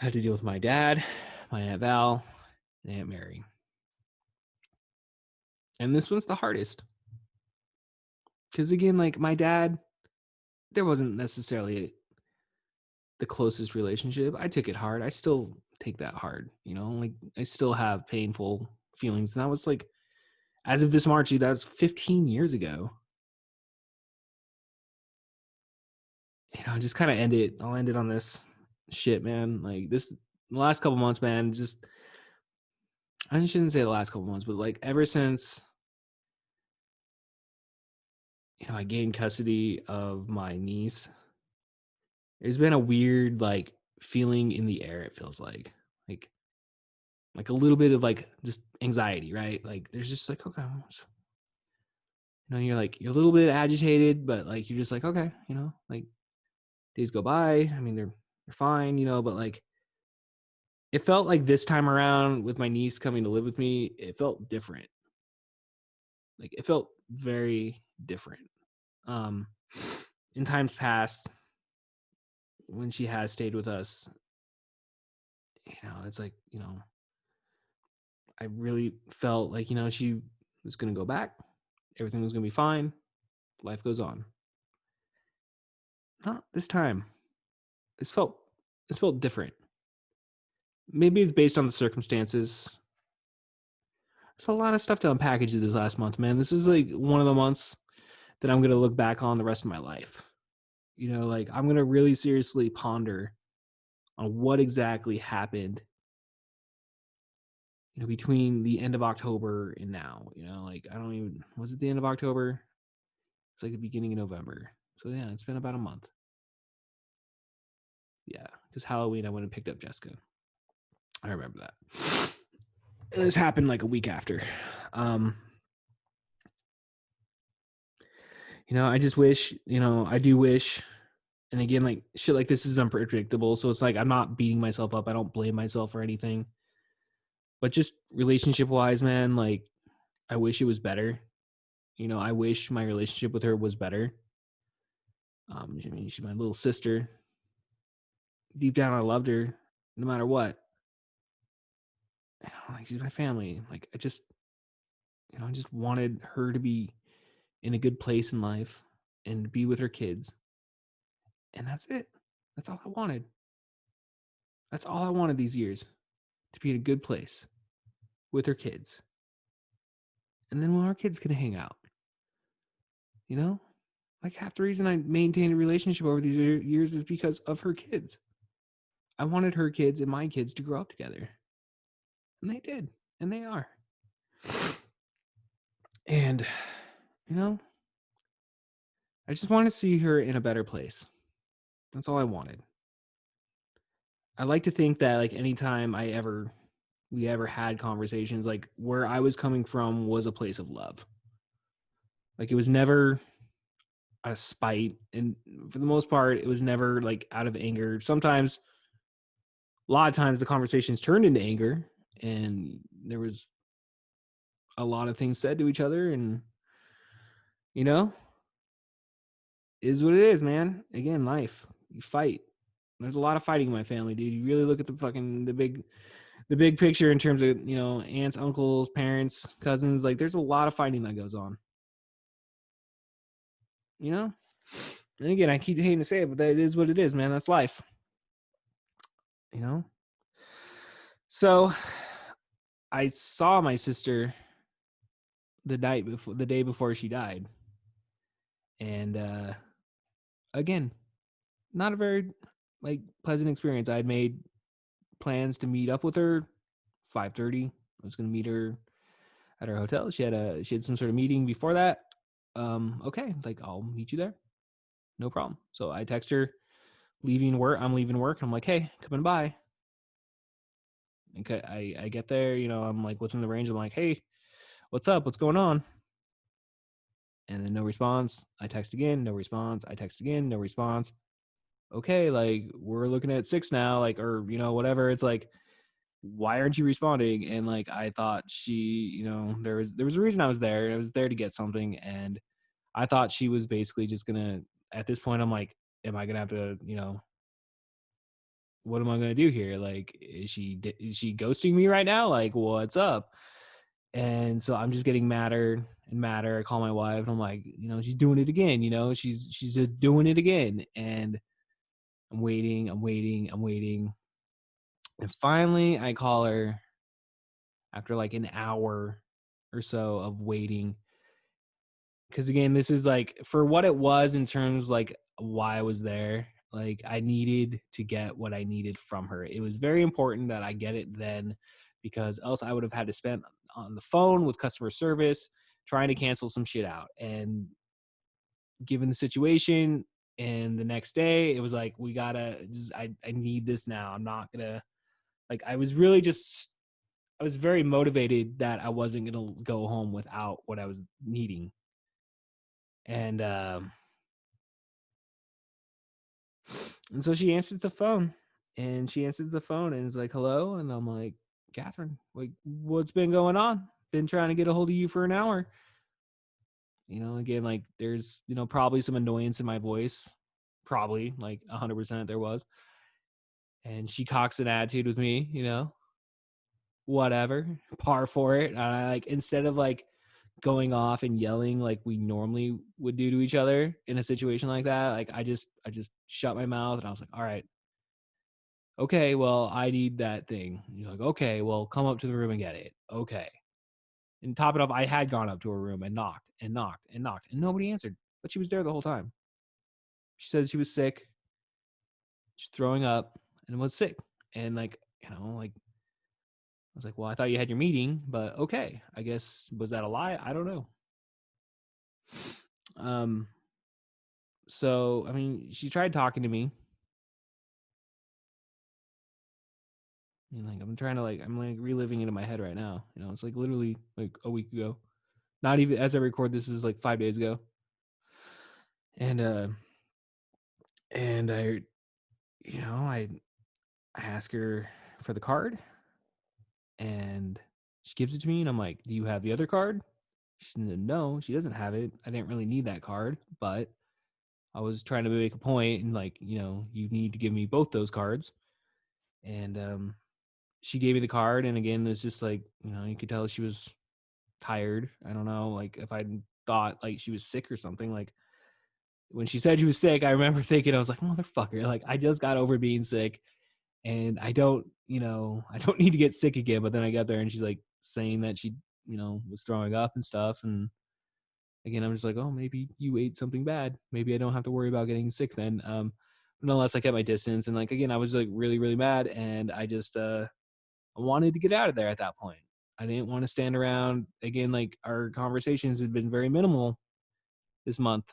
I had to deal with my dad, my Aunt Val, and Aunt Mary. And this one's the hardest. Because again, like my dad, there wasn't necessarily the closest relationship. I took it hard. I still take that hard, like I still have painful feelings. And that was like, as of this March, that was 15 years ago. Just kind of I'll end it on this shit, man. Like the last couple months, man, I shouldn't say the last couple months, but like ever since, I gained custody of my niece, there's been a weird like feeling in the air. It feels like a little bit of like just anxiety, right? Like there's just like, okay, you're a little bit agitated, but like you're just like, okay, like days go by. I mean, they're fine, but like it felt like this time around with my niece coming to live with me, it felt different. Like it felt very different. Um, in times past, when she has stayed with us, it's like, I really felt like, she was going to go back. Everything was going to be fine. Life goes on. Not this time. This felt this felt different. Maybe it's based on the circumstances. There's a lot of stuff to unpackage this last month, man. This is like one of the months that I'm gonna look back on the rest of my life. Like I'm gonna really seriously ponder on what exactly happened, between the end of October and now. Like I don't even was it the end of October? It's like the beginning of November. So yeah, it's been about a month. Yeah, because Halloween I went and picked up Jessica. I remember that. And this happened like a week after. I just wish, I do wish. And again, like shit like this is unpredictable. So it's like I'm not beating myself up. I don't blame myself for anything. But just relationship wise, man, like I wish it was better. I wish my relationship with her was better. I mean, she's my little sister. Deep down, I loved her, no matter what. Like she's my family. Like I just wanted her to be in a good place in life and be with her kids. And that's it. That's all I wanted. That's all I wanted these years, to be in a good place with her kids. And then when our kids can hang out, you know, like half the reason I maintained a relationship over these years is because of her kids. I wanted her kids and my kids to grow up together. And they did. And they are. And, I just want to see her in a better place. That's all I wanted. I like to think that like anytime we ever had conversations, like where I was coming from was a place of love. Like it was never out of spite, and for the most part it was never like out of anger. Sometimes, a lot of times, the conversations turned into anger, and there was a lot of things said to each other, and you know is what it is, man. Again, life, you fight. There's a lot of fighting in my family, dude. You really look at the big picture in terms of aunts, uncles, parents, cousins. Like there's a lot of fighting that goes on, you know and again, I keep hating to say it, but that is what it is, man. That's life. you know So I saw my sister the day before she died, and again, not a very like pleasant experience. I had made plans to meet up with her 5:30. I was going to meet her at her hotel. She had some sort of meeting before that. Okay, like I'll meet you there, no problem. So I text her, leaving work. I'm leaving work. I'm like, hey, coming by. Okay, I get there. I'm like within the range. I'm like, hey, what's up? What's going on? And then no response. I text again, no response. I text again, no response. Okay, like we're looking at 6 now, like, or whatever. It's like, why aren't you responding? And like I thought there was a reason I was there. I was there to get something, and I thought she was basically just gonna. At this point, I'm like, am I gonna have to, what am I gonna do here? Like, is she ghosting me right now? Like, what's up? And so I'm just getting madder and madder. I call my wife and I'm like, she's doing it again. She's doing it again. And I'm waiting, I'm waiting, I'm waiting. And finally I call her after like an hour or so of waiting. Cause again, this is like for what it was in terms like why I was there. Like I needed to get what I needed from her. It was very important that I get it then, because else I would have had to spend on the phone with customer service trying to cancel some shit out. And given the situation, and the next day it was like, we gotta I need this now. I'm not gonna like I was really just I was very motivated that I wasn't gonna go home without what I was needing. And so she answers the phone, And she answers the phone and is like, hello. And I'm like, Catherine, like, what's been going on? Been trying to get a hold of you for an hour. Again, like, there's, probably some annoyance in my voice. Probably, like, 100% there was. And she cocks an attitude with me, whatever, par for it. And I, like, instead of, like, going off and yelling like we normally would do to each other in a situation like that, like, I just shut my mouth and I was like, all right, okay, well, I need that thing. And you're like, okay, well, come up to the room and get it. Okay. And top it off, I had gone up to her room and knocked and knocked and knocked, and nobody answered, but she was there the whole time. She said she was sick, she's throwing up, and was sick. And, like, like, I was like, well, I thought you had your meeting, but okay, I guess, was that a lie? I don't know. So, I mean, she tried talking to me. And, like, I'm like reliving it in my head right now. It's like literally like a week ago. Not even as I record this is like 5 days ago. And I I ask her for the card and she gives it to me and I'm like, "Do you have the other card?" She said, "No, she doesn't have it. I didn't really need that card, but I was trying to make a point and, like, you need to give me both those cards." And she gave me the card and again it's just like, you could tell she was tired. I don't know, like, if I thought like she was sick or something. Like, when she said she was sick, I remember thinking, I was like, motherfucker, like, I just got over being sick and I don't need to get sick again. But then I got there and she's like saying that she, was throwing up and stuff. And again, I'm just like, oh, maybe you ate something bad. Maybe I don't have to worry about getting sick then. But nonetheless, I kept my distance. And, like, again, I was like really, really mad. And I just, I wanted to get out of there at that point. I didn't want to stand around. Again, like, our conversations had been very minimal this month.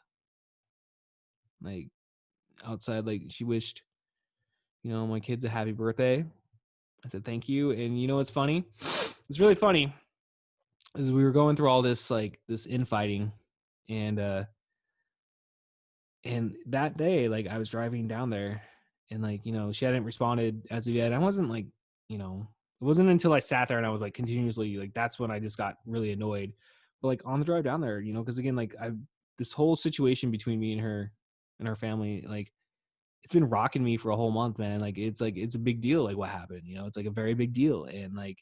Like, outside, like, she wished, my kids a happy birthday. I said thank you. And you know what's funny? It's really funny. Is we were going through all this, like, this infighting, and that day, like, I was driving down there, and, like, she hadn't responded as of yet. I wasn't like, it wasn't until I sat there and I was like continuously, like, that's when I just got really annoyed. But, like, on the drive down there, because again, like, I this whole situation between me and her family, like, it's been rocking me for a whole month, man. Like, it's a big deal, like, what happened. It's like a very big deal, and, like,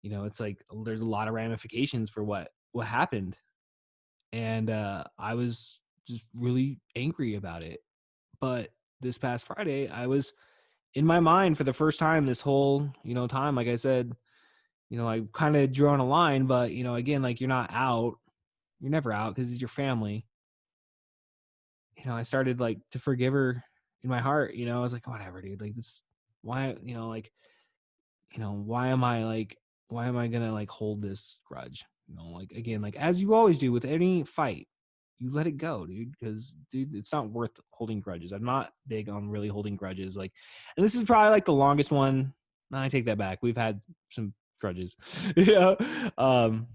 it's like there's a lot of ramifications for what happened. And I was just really angry about it. But this past Friday, I was in my mind for the first time this whole, time. Like I said, I kind of drew on a line, but, again, like, you're not out. You're never out because it's your family. I started, like, to forgive her in my heart. I was like, whatever, dude. Like, this, why, like, why am I gonna, like, hold this grudge? Like, again, like, as you always do with any fight, you let it go, dude, because, dude, it's not worth holding grudges. I'm not big on really holding grudges. Like, and this is probably like the longest one. No, I take that back. We've had some grudges. Um,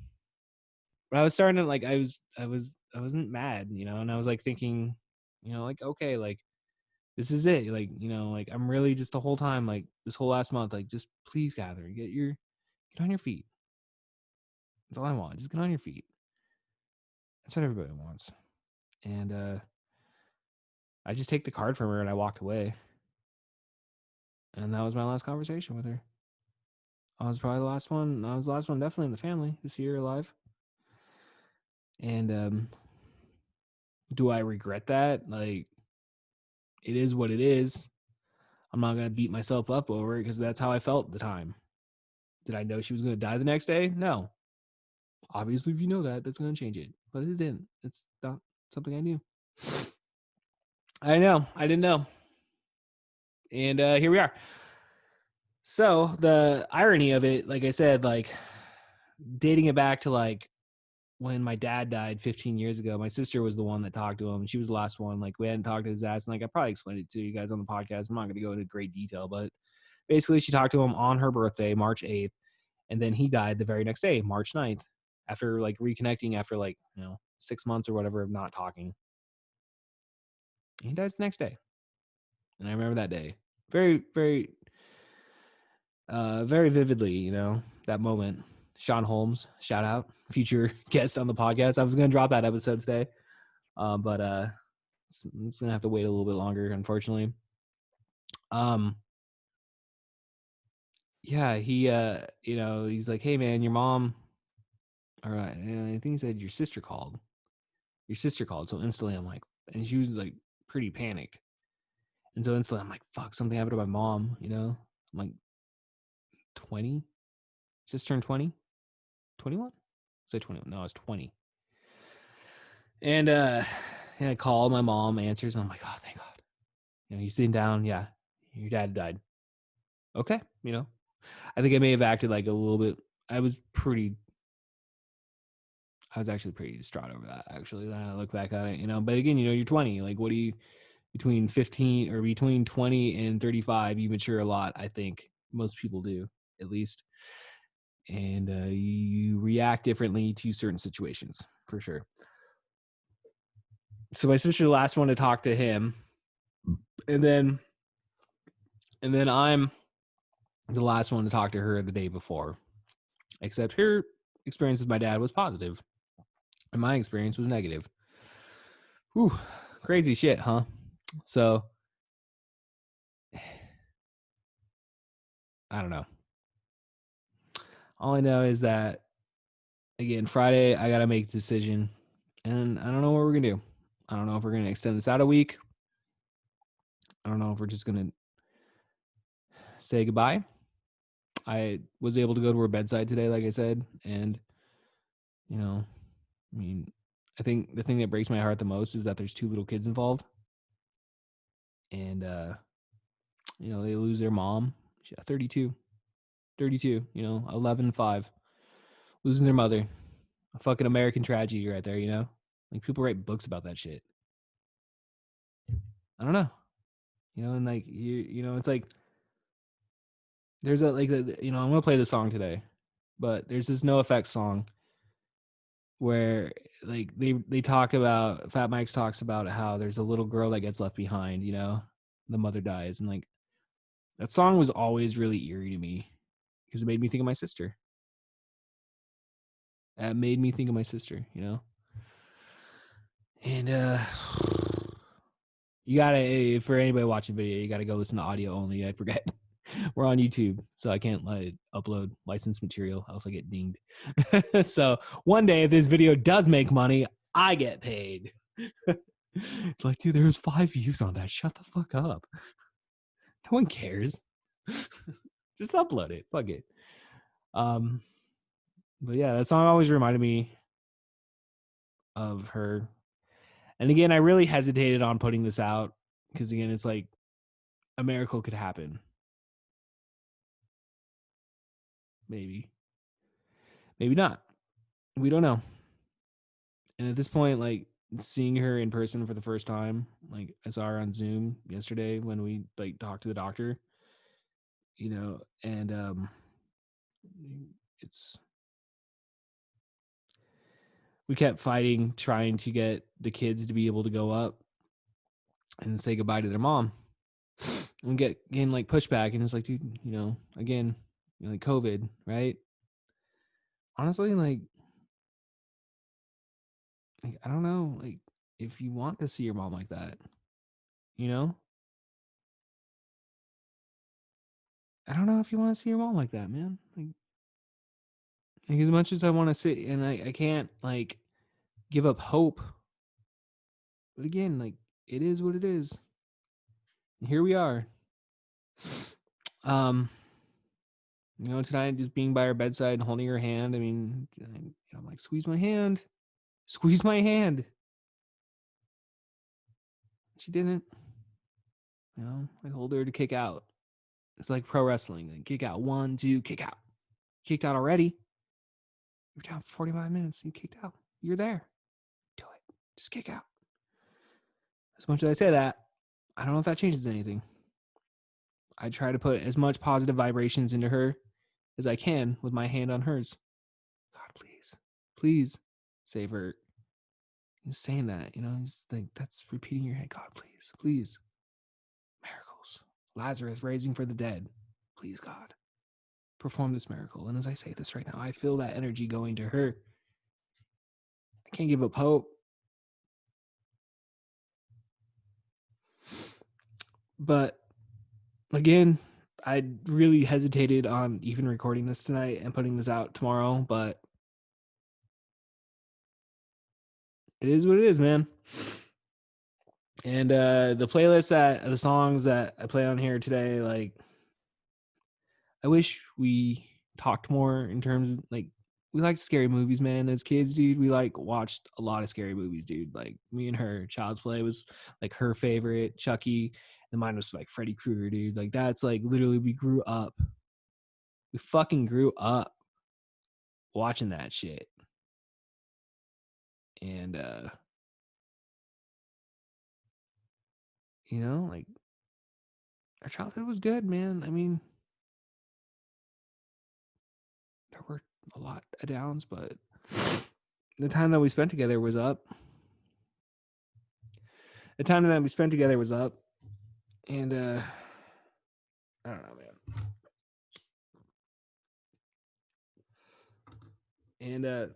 but I was starting to, like, I wasn't mad, and I was like thinking, like, okay, like, this is it. Like, like, I'm really just the whole time, like, this whole last month, like, just please, Catherine, get on your feet. That's all I want. Just get on your feet. That's what everybody wants. And I just take the card from her and I walked away. And that was my last conversation with her. I was probably the last one. I was the last one definitely in the family to see her alive. And do I regret that? Like, it is what it is. I'm not going to beat myself up over it because that's how I felt at the time. Did I know she was going to die the next day? No. Obviously, if you know that, that's going to change it. But it didn't. It's not something I knew. I know. I didn't know. And here we are. So the irony of it, like I said, like, dating it back to, like, when my dad died 15 years ago, my sister was the one that talked to him. She was the last one. Like, we hadn't talked to his ass. And, like, I probably explained it to you guys on the podcast. I'm not going to go into great detail, but basically she talked to him on her birthday, March 8th. And then he died the very next day, March 9th, after, like, reconnecting after, like, 6 months or whatever of not talking. And he dies the next day. And I remember that day. very, very, very vividly, that moment. Sean Holmes, shout out, future guest on the podcast. I was going to drop that episode today, but it's going to have to wait a little bit longer, unfortunately. Yeah, he's like, hey man, your mom, or I think he said your sister called. So instantly I'm like, and she was like pretty panicked. And so instantly I'm like, fuck, something happened to my mom, I'm like 20, just turned 20, 21? Say 21. No, I was 20. And I called, my mom answers, and I'm like, oh, thank God. He's sitting down, yeah, your dad died. Okay, I think I may have acted like a little bit, I was actually pretty distraught over that, actually, then I look back at it, but again, you're 20, like, what do you, between 20 and 35, you mature a lot, I think. Most people do, at least. And you react differently to certain situations, for sure. So my sister's the last one to talk to him. And then I'm the last one to talk to her the day before. Except her experience with my dad was positive, and my experience was negative. Whew, crazy shit, huh? So I don't know. All I know is that, again, Friday I gotta make a decision, and I don't know what we're gonna do. I don't know if we're gonna extend this out a week. I don't know if we're just gonna say goodbye. I was able to go to her bedside today, like I said, and I mean, I think the thing that breaks my heart the most is that there's 2 little kids involved, and they lose their mom. She's 32, 11, 5, losing their mother. A fucking American tragedy right there, like people write books about that shit. I don't know, and like it's like there's I'm gonna play the song today, but there's this No Effects song where like they talk about, Fat Mike's talks about how there's a little girl that gets left behind, the mother dies, and like that song was always really eerie to me because it made me think of my sister. It made me think of my sister, and you gotta, for anybody watching video, you gotta go listen to audio only. I forget. We're on YouTube, so I can't upload licensed material, else I get dinged. So one day, if this video does make money, I get paid. It's like, dude, there's 5 views on that. Shut the fuck up. No one cares. Just upload it. Fuck it. But yeah, that song always reminded me of her. And again, I really hesitated on putting this out because again, it's like a miracle could happen. Maybe not. We don't know. And at this point, like seeing her in person for the first time, like I saw her on Zoom yesterday when we like talked to the doctor, and it's, we kept fighting, trying to get the kids to be able to go up and say goodbye to their mom and getting like pushback. And it's like, dude, again, like COVID, right? Honestly, like I don't know, like if you want to see your mom like that, I don't know if you want to see your mom like that, man. Like as much as I want to sit and I can't like give up hope, but again, like it is what it is. And here we are. Tonight just being by her bedside and holding her hand. I mean, I'm like, squeeze my hand. Squeeze my hand. She didn't. I told her to kick out. It's like pro wrestling. Like, kick out. 1, 2, kick out. Kicked out already. You're down for 45 minutes. You kicked out. You're there. Do it. Just kick out. As much as I say that, I don't know if that changes anything. I try to put as much positive vibrations into her as I can with my hand on hers. God, please, please save her. He's saying that, he's like, that's repeating your head. God, please, please. Miracles. Lazarus raising for the dead. Please, God, perform this miracle. And as I say this right now, I feel that energy going to her. I can't give up hope. But again, I really hesitated on even recording this tonight and putting this out tomorrow, but it is what it is, man. And the playlist the songs that I play on here today, like, I wish we talked more in terms of, like, we like scary movies, man. As kids, dude, we like watched a lot of scary movies, dude. Like me and her, Child's Play was like her favorite, Chucky, and mine was like Freddy Krueger, dude. Like that's like literally we grew up. We fucking grew up watching that shit. And you know, like our childhood was good, man. I mean, there were a lot of downs, but the time that we spent together was up. The time that we spent together was up. And I don't know, man. And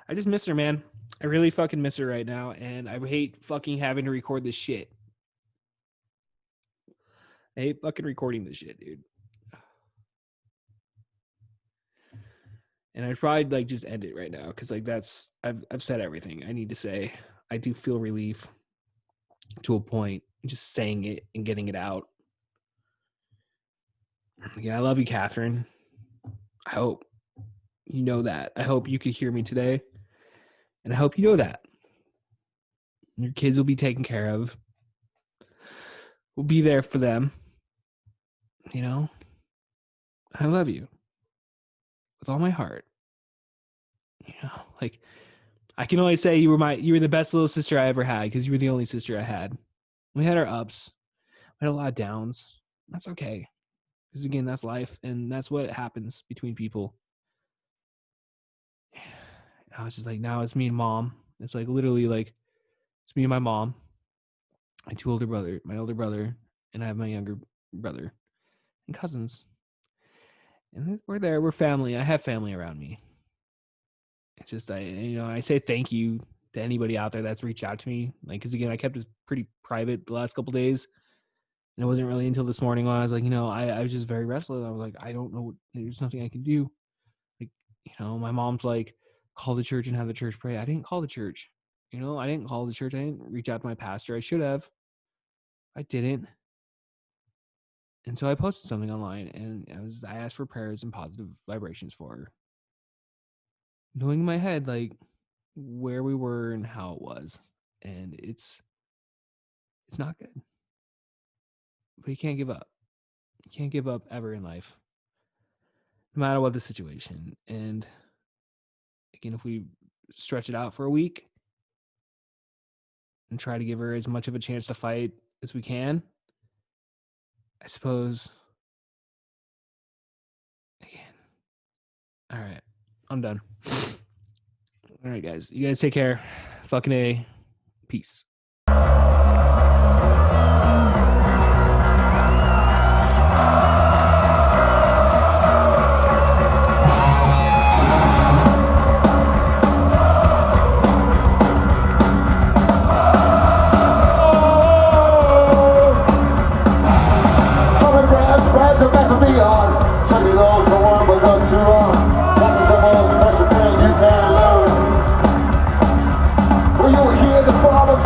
I just miss her, man. I really fucking miss her right now, and I hate fucking having to record this shit. I hate fucking recording this shit, dude. And I'd probably like just end it right now because like that's I've said everything I need to say. I do feel relief to a point, just saying it and getting it out. Again, I love you, Catherine. I hope you know that. I hope you could hear me today. And I hope you know that. Your kids will be taken care of. We'll be there for them. You know? I love you. With all my heart. You know, like I can only say you were the best little sister I ever had because you were the only sister I had. We had our ups. We had a lot of downs. That's okay. Because again, that's life and that's what happens between people. I was just like, now it's me and mom. It's like literally like it's me and my mom, my older brother, and I have my younger brother and cousins. And we're there. We're family. I have family around me. It's just I say thank you to anybody out there that's reached out to me. Like, because again, I kept it pretty private the last couple days, and it wasn't really until this morning when I was like, I was just very restless. I was like, I don't know. There's nothing I can do. Like, my mom's like, call the church and have the church pray. I didn't call the church. I didn't call the church. I didn't reach out to my pastor. I should have. I didn't. And so I posted something online, and I asked for prayers and positive vibrations for her. Knowing in my head, like, where we were and how it was. And it's not good. But you can't give up. You can't give up ever in life. No matter what the situation. And again, if we stretch it out for a week and try to give her as much of a chance to fight as we can, I suppose. Again. All right. I'm done. All right, guys. You guys take care. Fucking A. Peace. Well, you were here, the father,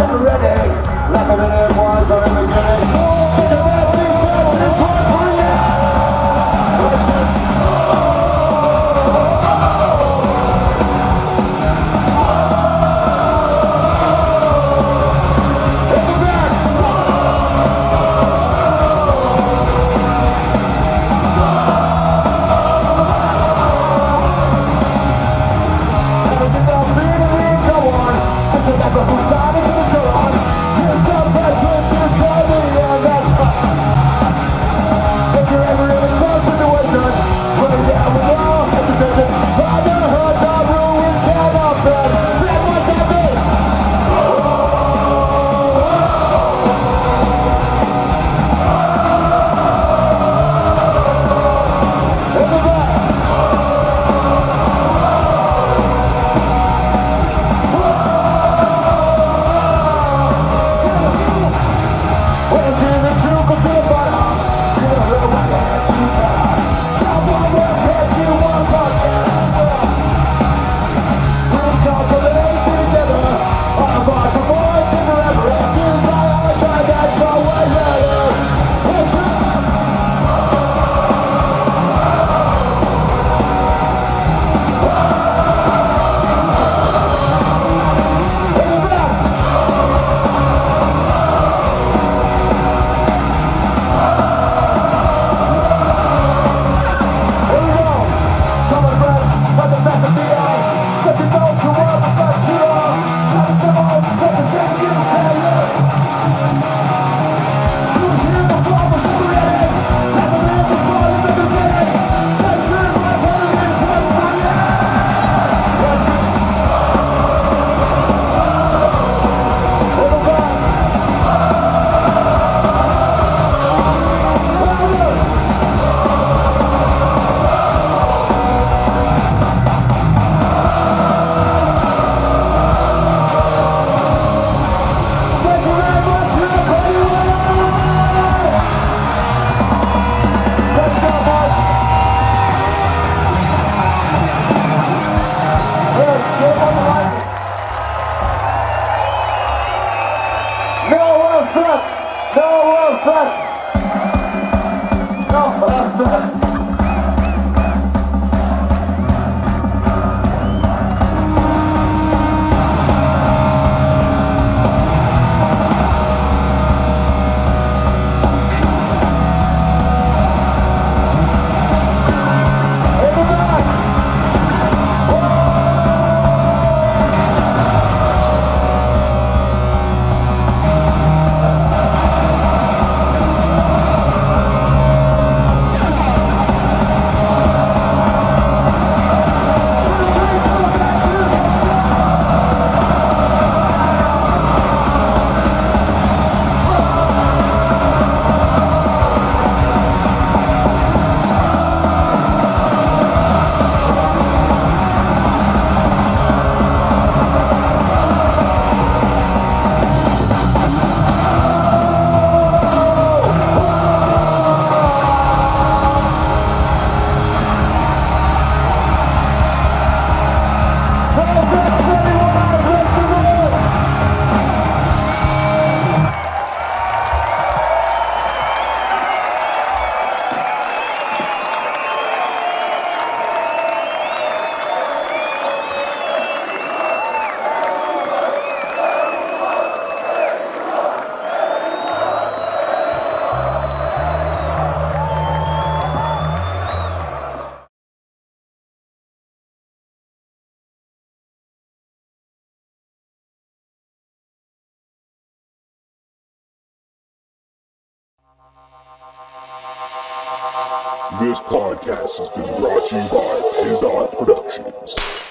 This podcast has been brought to you by Pizza Productions.